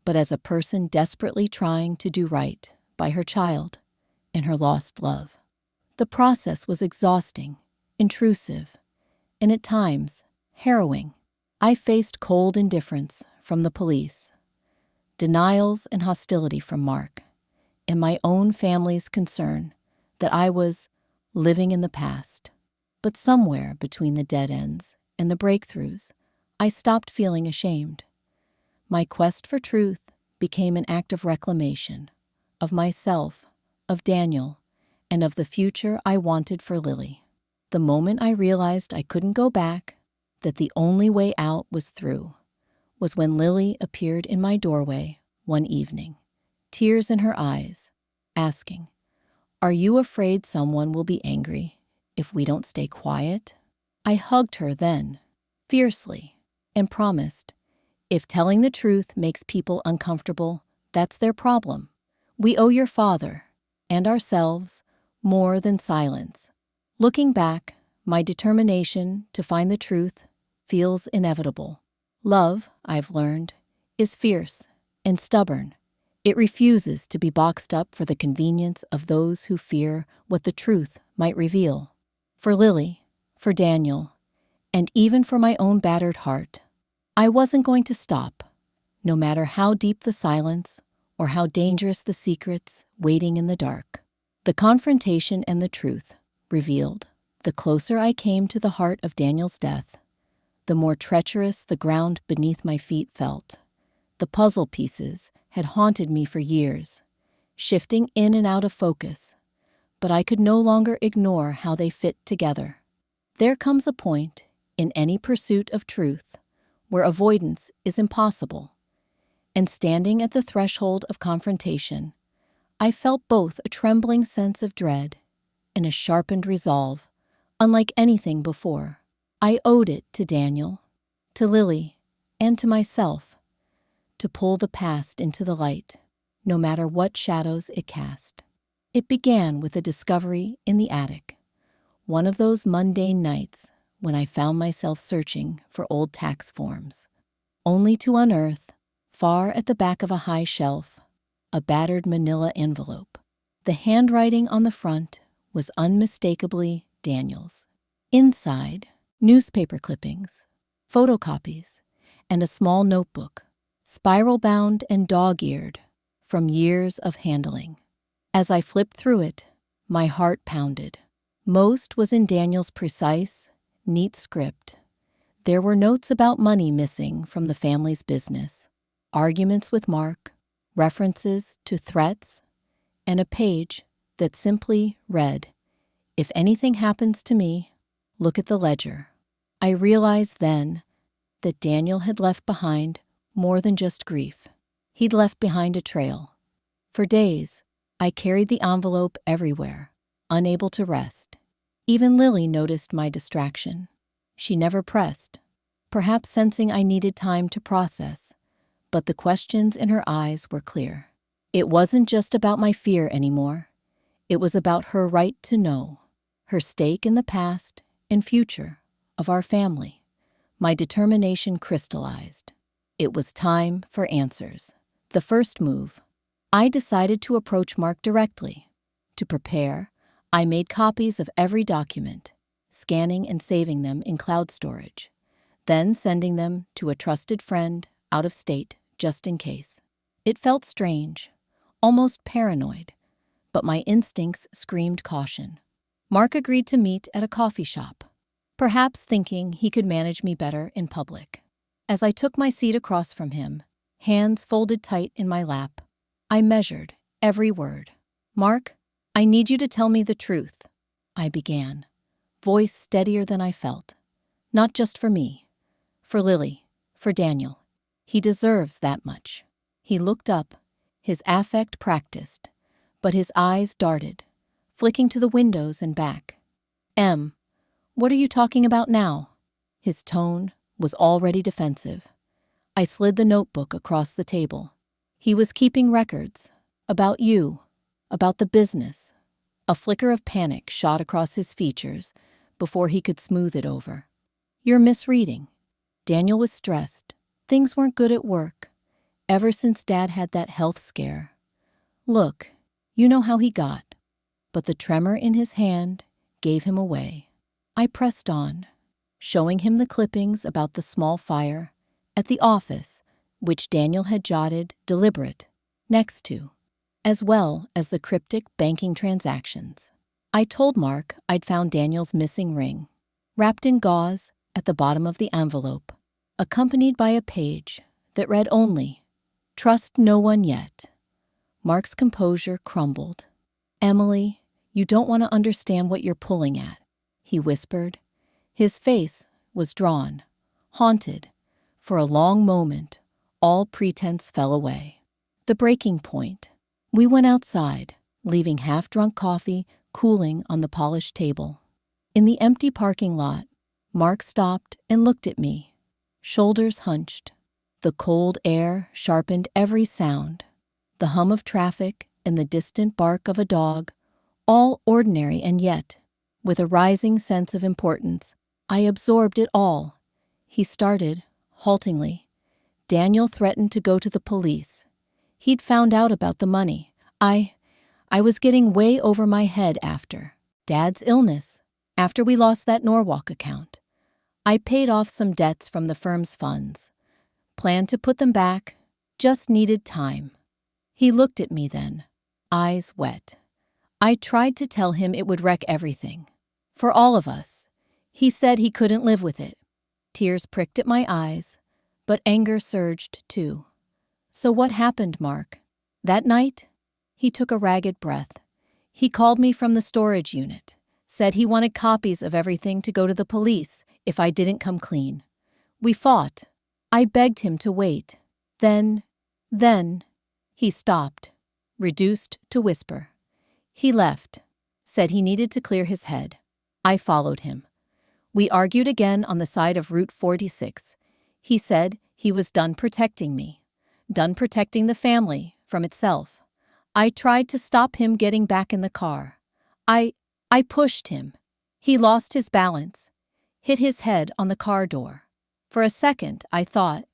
but as a person desperately trying to do right by her child and her lost love. The process was exhausting, intrusive, and at times harrowing. I faced cold indifference from the police, denials and hostility from Mark, and my own family's concern that I was living in the past. But somewhere between the dead ends and the breakthroughs, I stopped feeling ashamed. My quest for truth became an act of reclamation, of myself, of Daniel, and of the future I wanted for Lily. The moment I realized I couldn't go back, that the only way out was through, was when Lily appeared in my doorway one evening, tears in her eyes, asking, "Are you afraid someone will be angry if we don't stay quiet?" I hugged her then, fiercely, and promised, "If telling the truth makes people uncomfortable, that's their problem. We owe your father and ourselves more than silence." Looking back, my determination to find the truth feels inevitable. Love, I've learned, is fierce and stubborn. It refuses to be boxed up for the convenience of those who fear what the truth might reveal. For Lily, for Daniel, and even for my own battered heart, I wasn't going to stop, no matter how deep the silence or how dangerous the secrets waiting in the dark. The confrontation and the truth revealed. The closer I came to the heart of Daniel's death, the more treacherous the ground beneath my feet felt. The puzzle pieces had haunted me for years, shifting in and out of focus, but I could no longer ignore how they fit together. There comes a point in any pursuit of truth where avoidance is impossible, and standing at the threshold of confrontation, I felt both a trembling sense of dread and a sharpened resolve, unlike anything before. I owed it to Daniel, to Lily, and to myself, to pull the past into the light, no matter what shadows it cast. It began with a discovery in the attic, one of those mundane nights when I found myself searching for old tax forms, only to unearth, far at the back of a high shelf, a battered manila envelope. The handwriting on the front was unmistakably Daniel's. Inside, newspaper clippings, photocopies, and a small notebook, spiral-bound and dog-eared from years of handling. As I flipped through it, my heart pounded. Most was in Daniel's precise, neat script. There were notes about money missing from the family's business, arguments with Mark, references to threats, and a page that simply read, "If anything happens to me, look at the ledger." I realized then that Daniel had left behind more than just grief. He'd left behind a trail. For days, I carried the envelope everywhere, unable to rest. Even Lily noticed my distraction. She never pressed, perhaps sensing I needed time to process, but the questions in her eyes were clear. It wasn't just about my fear anymore. It was about her right to know, her stake in the past and future of our family. My determination crystallized. It was time for answers. The first move, I decided to approach Mark directly. To prepare, I made copies of every document, scanning and saving them in cloud storage, then sending them to a trusted friend out of state just in case. It felt strange, almost paranoid, but my instincts screamed caution. Mark agreed to meet at a coffee shop, perhaps thinking he could manage me better in public. As I took my seat across from him, hands folded tight in my lap, I measured every word. "Mark, I need you to tell me the truth," I began, voice steadier than I felt. "Not just for me, for Lily, for Daniel. He deserves that much." He looked up, his affect practiced, but his eyes darted, flicking to the windows and back. "Em, what are you talking about now?" His tone was already defensive. I slid the notebook across the table. He was keeping records about you, about the business. A flicker of panic shot across his features before he could smooth it over. "You're misreading." Daniel was stressed. Things weren't good at work, ever since Dad had that health scare. "Look, you know how he got." But the tremor in his hand gave him away. I pressed on, showing him the clippings about the small fire at the office, which Daniel had jotted "deliberate" next to, as well as the cryptic banking transactions. I told Mark I'd found Daniel's missing ring, wrapped in gauze at the bottom of the envelope, accompanied by a page that read only, "Trust no one yet." Mark's composure crumbled. "Emily, you don't want to understand what you're pulling at," he whispered. His face was drawn, haunted. For a long moment, all pretense fell away. The breaking point. We went outside, leaving half-drunk coffee cooling on the polished table. In the empty parking lot, Mark stopped and looked at me, shoulders hunched. The cold air sharpened every sound. The hum of traffic and the distant bark of a dog, all ordinary, and yet, with a rising sense of importance, I absorbed it all. He started, haltingly. Daniel threatened to go to the police. He'd found out about the money. I was getting way over my head after Dad's illness, after we lost that Norwalk account. I paid off some debts from the firm's funds. Planned to put them back, just needed time. He looked at me then, eyes wet. I tried to tell him it would wreck everything. For all of us. He said he couldn't live with it. Tears pricked at my eyes, but anger surged too. "So what happened, Mark?" "That night?" He took a ragged breath. "He called me from the storage unit, said he wanted copies of everything to go to the police if I didn't come clean. We fought. I begged him to wait. Then, he stopped, reduced to whisper. He left, said he needed to clear his head. I followed him. We argued again on the side of Route 46. He said he was done protecting me, done protecting the family from itself. I tried to stop him getting back in the car. I pushed him. He lost his balance, hit his head on the car door. For a second, I thought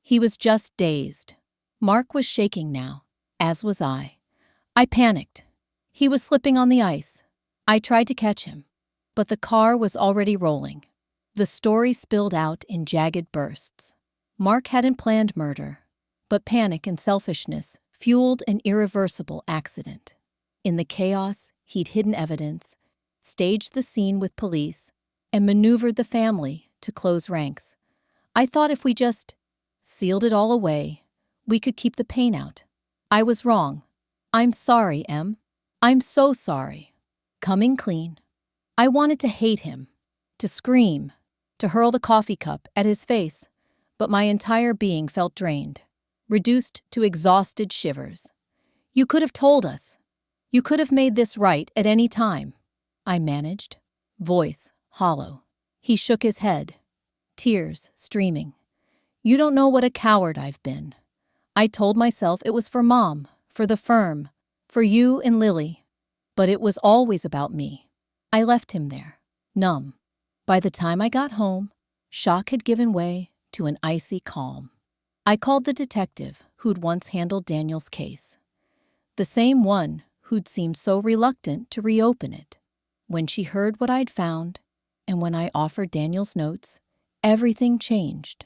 he was just dazed. Mark was shaking now, as was I. I panicked. He was slipping on the ice. I tried to catch him, but the car was already rolling. The story spilled out in jagged bursts. Mark hadn't planned murder, but panic and selfishness fueled an irreversible accident. In the chaos, he'd hidden evidence, staged the scene with police, and maneuvered the family to close ranks. I thought if we just sealed it all away, we could keep the pain out. I was wrong. I'm sorry, Em. I'm so sorry. Coming clean. I wanted to hate him, to scream, to hurl the coffee cup at his face, but my entire being felt drained, reduced to exhausted shivers. You could have told us. You could have made this right at any time. I managed, voice hollow. He shook his head, tears streaming. You don't know what a coward I've been. I told myself it was for Mom, for the firm, for you and Lily. But it was always about me. I left him there, numb. By the time I got home, shock had given way to an icy calm. I called the detective who'd once handled Daniel's case, the same one who'd seemed so reluctant to reopen it. When she heard what I'd found, and when I offered Daniel's notes, everything changed.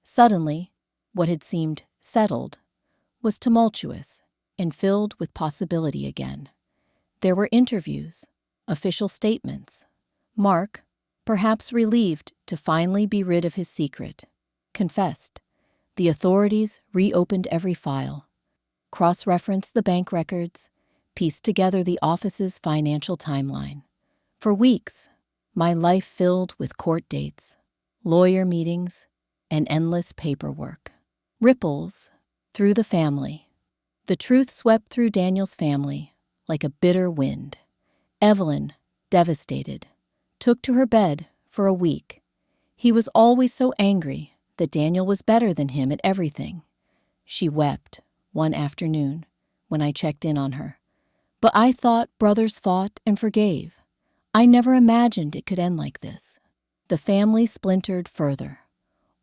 Suddenly, what had seemed settled was tumultuous and filled with possibility again. There were interviews, official statements. Mark, perhaps relieved to finally be rid of his secret, confessed. The authorities reopened every file, cross-referenced the bank records, pieced together the office's financial timeline. For weeks, my life filled with court dates, lawyer meetings, and endless paperwork. Ripples through the family. The truth swept through Daniel's family like a bitter wind. Evelyn, devastated, took to her bed for a week. He was always so angry that Daniel was better than him at everything. She wept one afternoon when I checked in on her. But I thought brothers fought and forgave. I never imagined it could end like this. The family splintered further.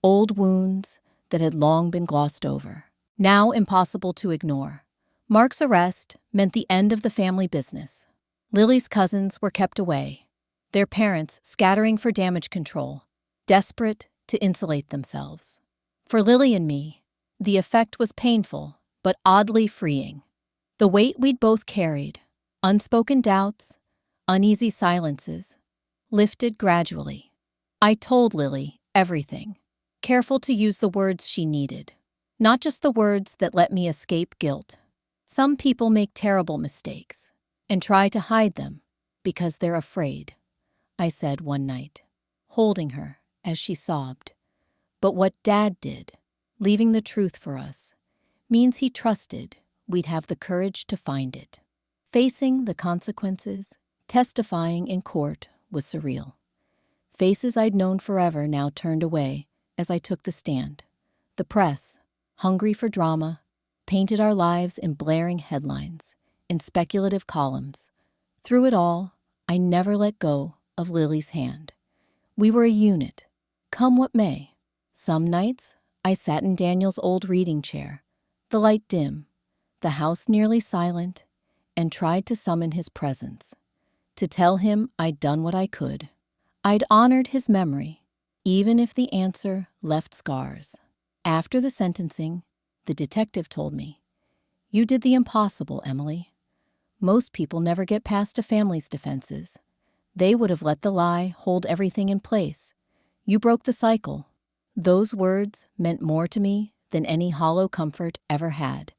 Old wounds that had long been glossed over, now impossible to ignore. Mark's arrest meant the end of the family business. Lily's cousins were kept away, their parents scattering for damage control, desperate to insulate themselves. For Lily and me, the effect was painful but oddly freeing. The weight we'd both carried, unspoken doubts, uneasy silences, lifted gradually. I told Lily everything, careful to use the words she needed, not just the words that let me escape guilt. Some people make terrible mistakes and try to hide them because they're afraid, I said one night, holding her as she sobbed. But what Dad did, leaving the truth for us, means he trusted we'd have the courage to find it. Facing the consequences, testifying in court was surreal. Faces I'd known forever now turned away as I took the stand. The press, hungry for drama, painted our lives in blaring headlines, in speculative columns. Through it all, I never let go of Lily's hand. We were a unit, come what may. Some nights, I sat in Daniel's old reading chair, the light dim, the house nearly silent, and tried to summon his presence, to tell him I'd done what I could. I'd honored his memory, even if the answer left scars. After the sentencing, the detective told me, "You did the impossible, Emily. Most people never get past a family's defenses. They would have let the lie hold everything in place. You broke the cycle." Those words meant more to me than any hollow comfort ever had.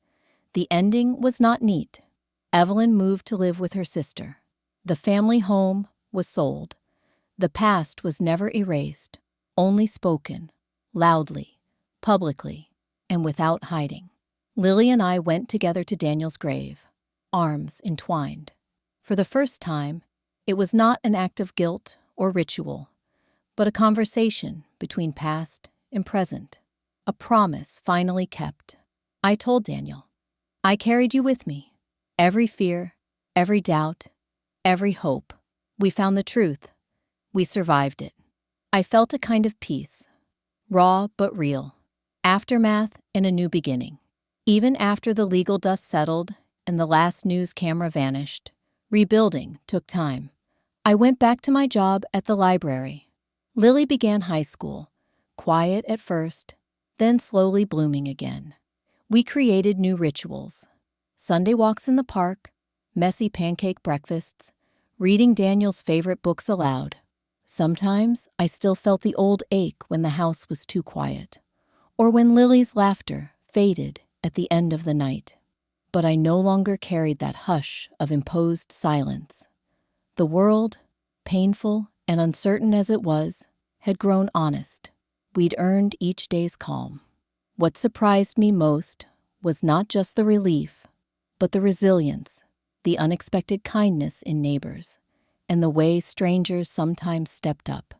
The ending was not neat. Evelyn moved to live with her sister. The family home was sold. The past was never erased, only spoken, loudly, publicly, and without hiding. Lily and I went together to Daniel's grave, arms entwined. For the first time, it was not an act of guilt or ritual, but a conversation between past and present, a promise finally kept. I told Daniel, "I carried you with me. Every fear, every doubt, every hope. We found the truth. We survived it." I felt a kind of peace, raw but real, aftermath and a new beginning. Even after the legal dust settled and the last news camera vanished, rebuilding took time. I went back to my job at the library. Lily began high school, quiet at first, then slowly blooming again. We created new rituals. Sunday walks in the park, messy pancake breakfasts, reading Daniel's favorite books aloud. Sometimes I still felt the old ache when the house was too quiet, or when Lily's laughter faded at the end of the night. But I no longer carried that hush of imposed silence. The world, painful and uncertain as it was, had grown honest. We'd earned each day's calm. What surprised me most was not just the relief, but the resilience, the unexpected kindness in neighbors, and the way strangers sometimes stepped up,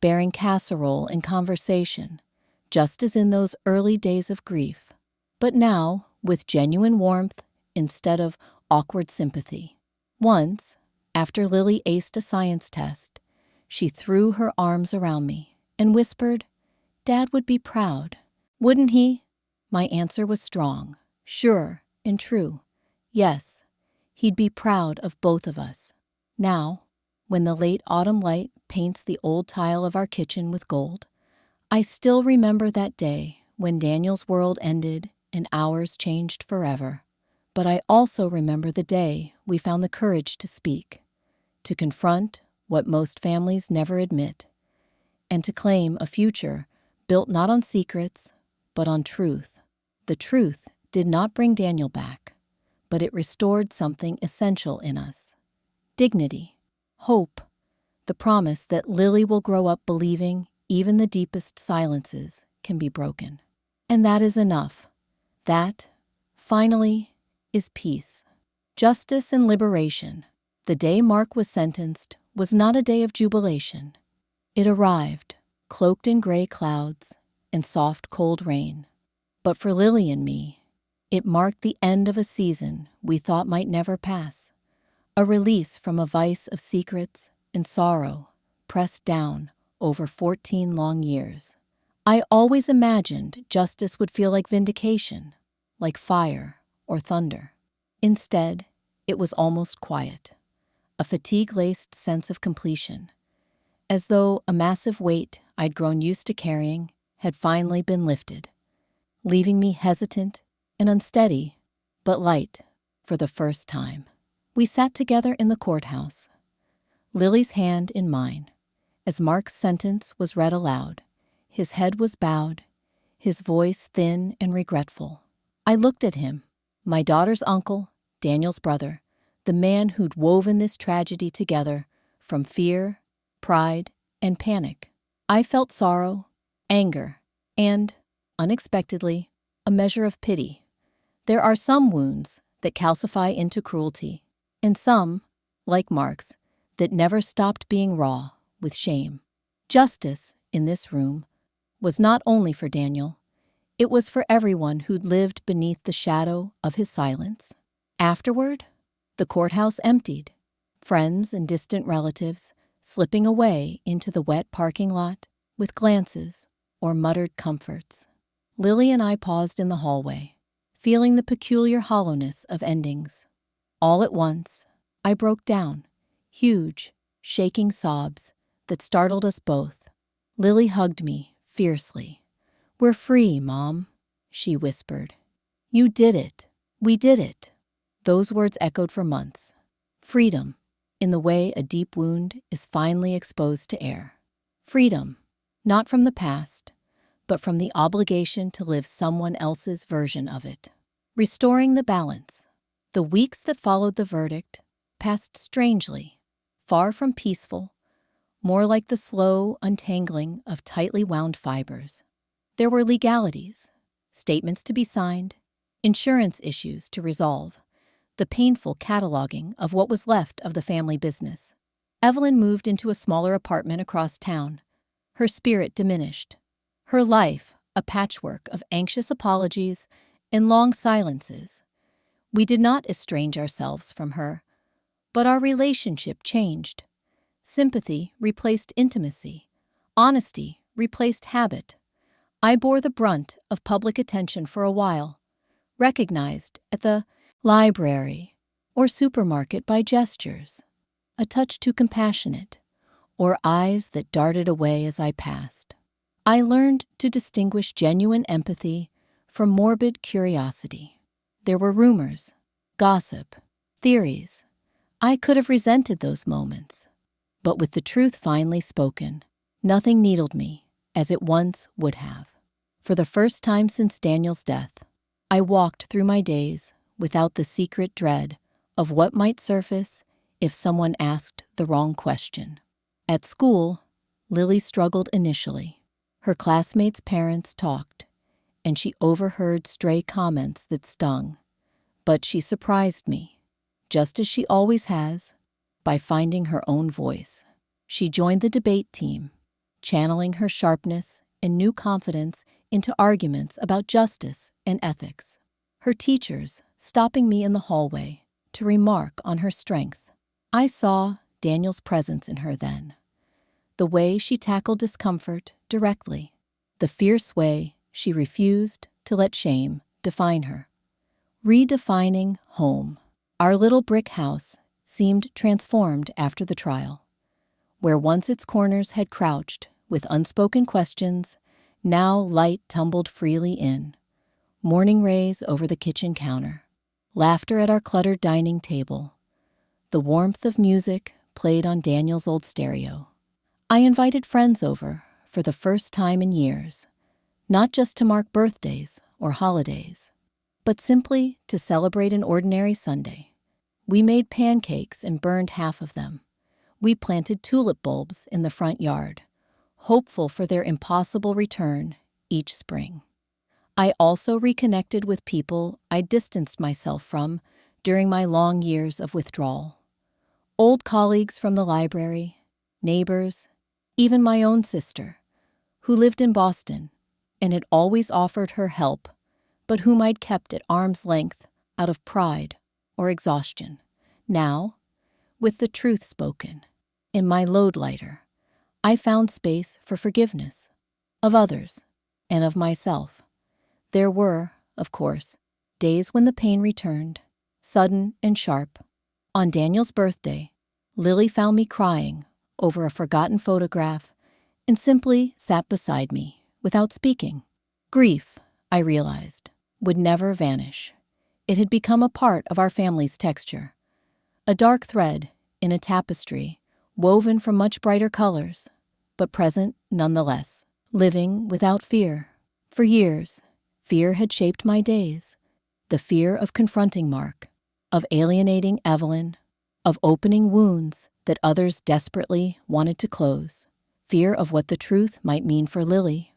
bearing casserole and conversation, just as in those early days of grief, but now with genuine warmth instead of awkward sympathy. Once, after Lily aced a science test, she threw her arms around me and whispered, "Dad would be proud, wouldn't he?" My answer was strong, sure, and true. Yes, he'd be proud of both of us. Now, when the late autumn light paints the old tile of our kitchen with gold, I still remember that day when Daniel's world ended and ours changed forever. But I also remember the day we found the courage to speak, to confront what most families never admit, and to claim a future built not on secrets, but on truth. The truth did not bring Daniel back, but it restored something essential in us: dignity, hope, the promise that Lily will grow up believing even the deepest silences can be broken. And that is enough. That, finally, is peace, justice, and liberation. The day Mark was sentenced was not a day of jubilation. It arrived, cloaked in gray clouds and soft, cold rain. But for Lily and me, it marked the end of a season we thought might never pass, a release from a vice of secrets and sorrow pressed down over 14 long years. I always imagined justice would feel like vindication, like fire or thunder. Instead, it was almost quiet, a fatigue-laced sense of completion, as though a massive weight I'd grown used to carrying had finally been lifted, leaving me hesitant and unsteady, but light for the first time. We sat together in the courthouse, Lily's hand in mine, as Mark's sentence was read aloud. His head was bowed, his voice thin and regretful. I looked at him, my daughter's uncle, Daniel's brother, the man who'd woven this tragedy together from fear, pride, and panic. I felt sorrow, anger, and, unexpectedly, a measure of pity. There are some wounds that calcify into cruelty, and some, like Mark's, that never stopped being raw with shame. Justice, in this room, was not only for Daniel, it was for everyone who'd lived beneath the shadow of his silence. Afterward, the courthouse emptied, friends and distant relatives slipping away into the wet parking lot with glances or muttered comforts. Lily and I paused in the hallway, feeling the peculiar hollowness of endings. All at once, I broke down, huge, shaking sobs that startled us both. Lily hugged me fiercely. "We're free, Mom," she whispered. "You did it. We did it." Those words echoed for months. Freedom, in the way a deep wound is finally exposed to air. Freedom, not from the past, but from the obligation to live someone else's version of it. Restoring the balance. The weeks that followed the verdict passed strangely, far from peaceful, more like the slow untangling of tightly wound fibers. There were legalities, statements to be signed, insurance issues to resolve, the painful cataloging of what was left of the family business. Evelyn moved into a smaller apartment across town, her spirit diminished, her life a patchwork of anxious apologies and long silences. We did not estrange ourselves from her, but our relationship changed. Sympathy replaced intimacy. Honesty replaced habit. I bore the brunt of public attention for a while, recognized at the library or supermarket by gestures, a touch too compassionate, or eyes that darted away as I passed. I learned to distinguish genuine empathy from morbid curiosity. There were rumors, gossip, theories. I could have resented those moments. But with the truth finally spoken, nothing needled me as it once would have. For the first time since Daniel's death, I walked through my days without the secret dread of what might surface if someone asked the wrong question. At school, Lily struggled initially. Her classmates' parents talked, and she overheard stray comments that stung. But she surprised me, just as she always has, by finding her own voice. She joined the debate team, channeling her sharpness and new confidence into arguments about justice and ethics. Her teachers stopping me in the hallway to remark on her strength. I saw Daniel's presence in her then. The way she tackled discomfort directly. The fierce way she refused to let shame define her. Redefining home. Our little brick house seemed transformed after the trial. Where once its corners had crouched with unspoken questions, now light tumbled freely in. Morning rays over the kitchen counter. Laughter at our cluttered dining table. The warmth of music played on Daniel's old stereo. I invited friends over for the first time in years, not just to mark birthdays or holidays, but simply to celebrate an ordinary Sunday. We made pancakes and burned half of them. We planted tulip bulbs in the front yard, hopeful for their impossible return each spring. I also reconnected with people I distanced myself from during my long years of withdrawal. Old colleagues from the library, neighbors, even my own sister, who lived in Boston and had always offered her help, but whom I'd kept at arm's length out of pride or exhaustion. Now, with the truth spoken, in my load lighter, I found space for forgiveness, of others and of myself. There were, of course, days when the pain returned, sudden and sharp. On Daniel's birthday, Lily found me crying over a forgotten photograph and simply sat beside me without speaking. Grief, I realized, would never vanish. It had become a part of our family's texture, a dark thread in a tapestry woven from much brighter colors, but present nonetheless. Living without fear. For years, fear had shaped my days. The fear of confronting Mark, of alienating Evelyn, of opening wounds that others desperately wanted to close. Fear of what the truth might mean for Lily.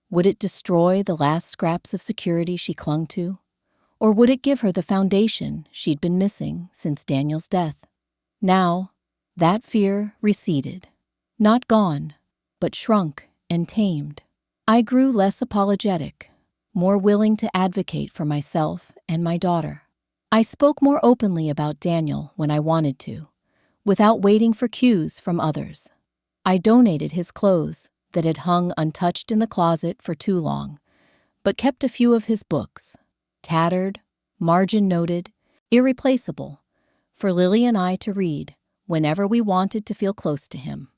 Would it destroy the last scraps of security she clung to? Or would it give her the foundation she'd been missing since Daniel's death? Now, that fear receded. Not gone, but shrunk and tamed. I grew less apologetic, more willing to advocate for myself and my daughter. I spoke more openly about Daniel when I wanted to, without waiting for cues from others. I donated his clothes that had hung untouched in the closet for too long, but kept a few of his books, tattered, margin-noted, irreplaceable, for Lily and I to read whenever we wanted to feel close to him.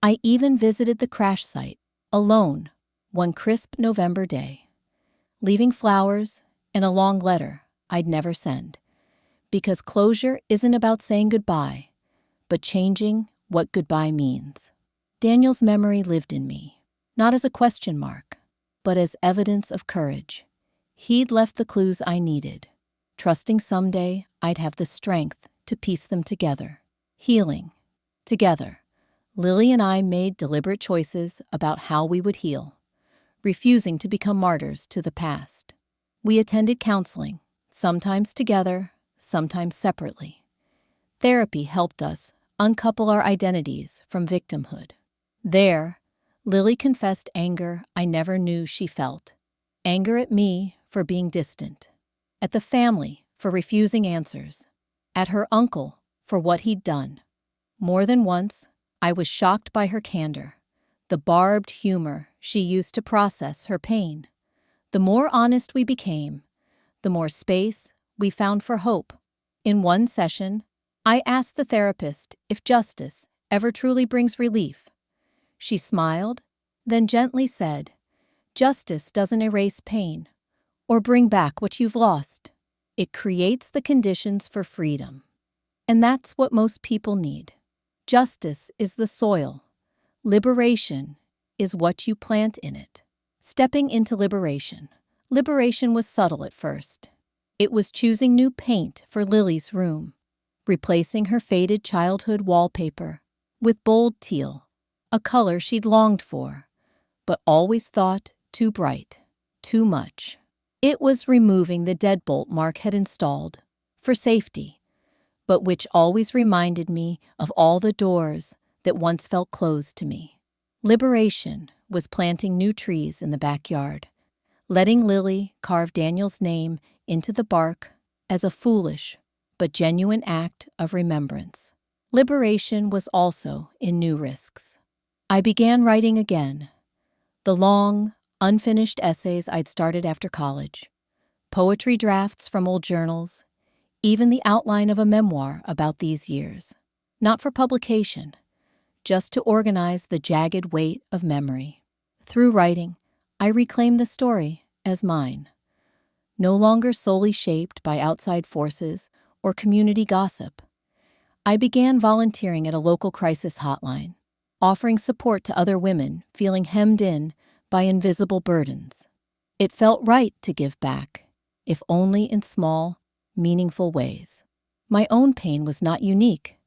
I even visited the crash site, alone, one crisp November day, leaving flowers and a long letter I'd never send, because closure isn't about saying goodbye, but changing what goodbye means. Daniel's memory lived in me, not as a question mark, but as evidence of courage. He'd left the clues I needed, trusting someday I'd have the strength to piece them together. Healing. Together, Lily and I made deliberate choices about how we would heal, refusing to become martyrs to the past. We attended counseling, sometimes together, sometimes separately. Therapy helped us uncouple our identities from victimhood. There, Lily confessed anger I never knew she felt. Anger at me for being distant, at the family for refusing answers, at her uncle for what he'd done. More than once, I was shocked by her candor, the barbed humor she used to process her pain. The more honest we became, the more space we found for hope. In one session, I asked the therapist if justice ever truly brings relief. She smiled, then gently said, "Justice doesn't erase pain or bring back what you've lost. It creates the conditions for freedom." And that's what most people need. Justice is the soil. Liberation is what you plant in it. Stepping into liberation. Liberation was subtle at first. It was choosing new paint for Lily's room, replacing her faded childhood wallpaper with bold teal, a color she'd longed for, but always thought too bright, too much. It was removing the deadbolt Mark had installed, for safety, but which always reminded me of all the doors that once felt closed to me. Liberation was planting new trees in the backyard, letting Lily carve Daniel's name into the bark as a foolish but genuine act of remembrance. Liberation was also in new risks. I began writing again, the long, unfinished essays I'd started after college, poetry drafts from old journals, even the outline of a memoir about these years. Not for publication, just to organize the jagged weight of memory. Through writing, I reclaimed the story as mine, no longer solely shaped by outside forces or community gossip. I began volunteering at a local crisis hotline, offering support to other women feeling hemmed in by invisible burdens. It felt right to give back, if only in small, meaningful ways. My own pain was not unique,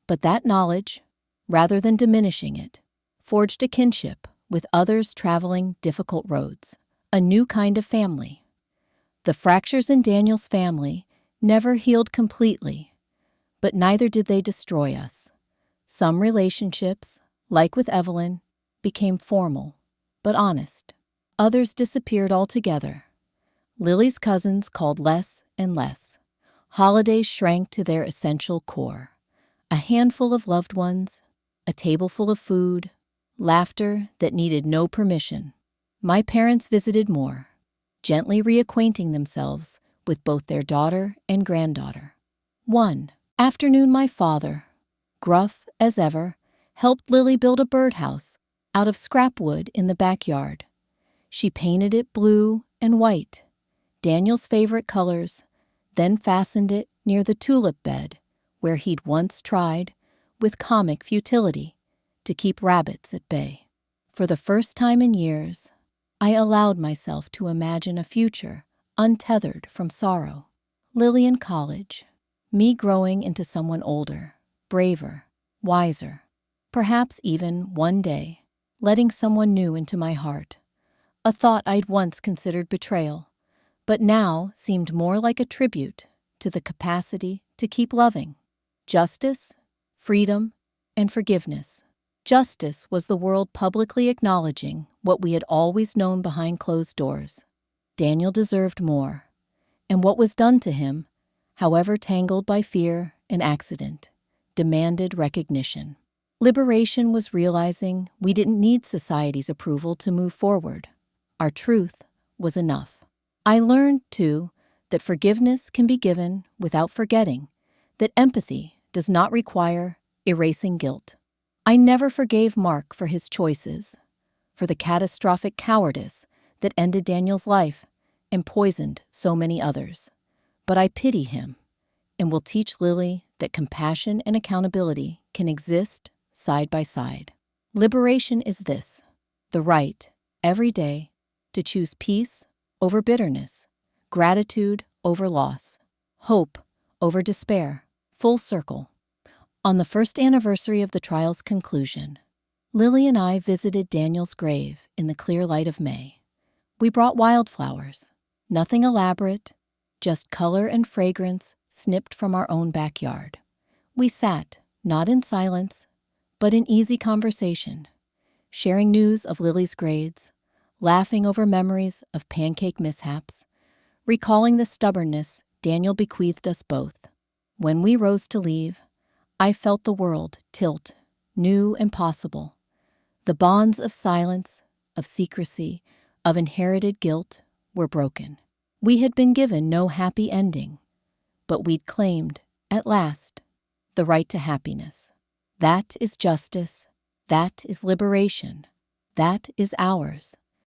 but that knowledge, rather than diminishing it, forged a kinship with others traveling difficult roads, a new kind of family. The fractures in Daniel's family never healed completely, but neither did they destroy us. Some relationships, like with Evelyn, became formal, but honest. Others disappeared altogether. Lily's cousins called less and less. Holidays shrank to their essential core. A handful of loved ones, a table full of food, laughter that needed no permission. My parents visited more, gently reacquainting themselves with both their daughter and granddaughter. One afternoon, my father, gruff as ever, helped Lily build a birdhouse out of scrap wood in the backyard. She painted it blue and white, Daniel's favorite colors, then fastened it near the tulip bed where he'd once tried, with comic futility, to keep rabbits at bay. For the first time in years, I allowed myself to imagine a future untethered from sorrow. Lily in college, me growing into someone older, braver, wiser, perhaps even, one day, letting someone new into my heart. A thought I'd once considered betrayal, but now seemed more like a tribute to the capacity to keep loving. Justice, freedom, and forgiveness. Justice was the world publicly acknowledging what we had always known behind closed doors. Daniel deserved more, and what was done to him, however tangled by fear and accident, demanded recognition. Liberation was realizing we didn't need society's approval to move forward. Our truth was enough. I learned, too, that forgiveness can be given without forgetting, that empathy does not require erasing guilt. I never forgave Mark for his choices, for the catastrophic cowardice that ended Daniel's life and poisoned so many others. But I pity him and will teach Lily that compassion and accountability can exist side by side. Liberation is this: the right, every day, to choose peace over bitterness, gratitude over loss, hope over despair. Full circle. On the first anniversary of the trial's conclusion, Lily and I visited Daniel's grave in the clear light of May. We brought wildflowers, nothing elaborate, just color and fragrance snipped from our own backyard. We sat, not in silence, but in easy conversation, sharing news of Lily's grades, laughing over memories of pancake mishaps, recalling the stubbornness Daniel bequeathed us both. When we rose to leave, I felt the world tilt, new and possible. The bonds of silence, of secrecy, of inherited guilt were broken. We had been given no happy ending, but we'd claimed, at last, the right to happiness. That is justice. That is liberation. That is ours.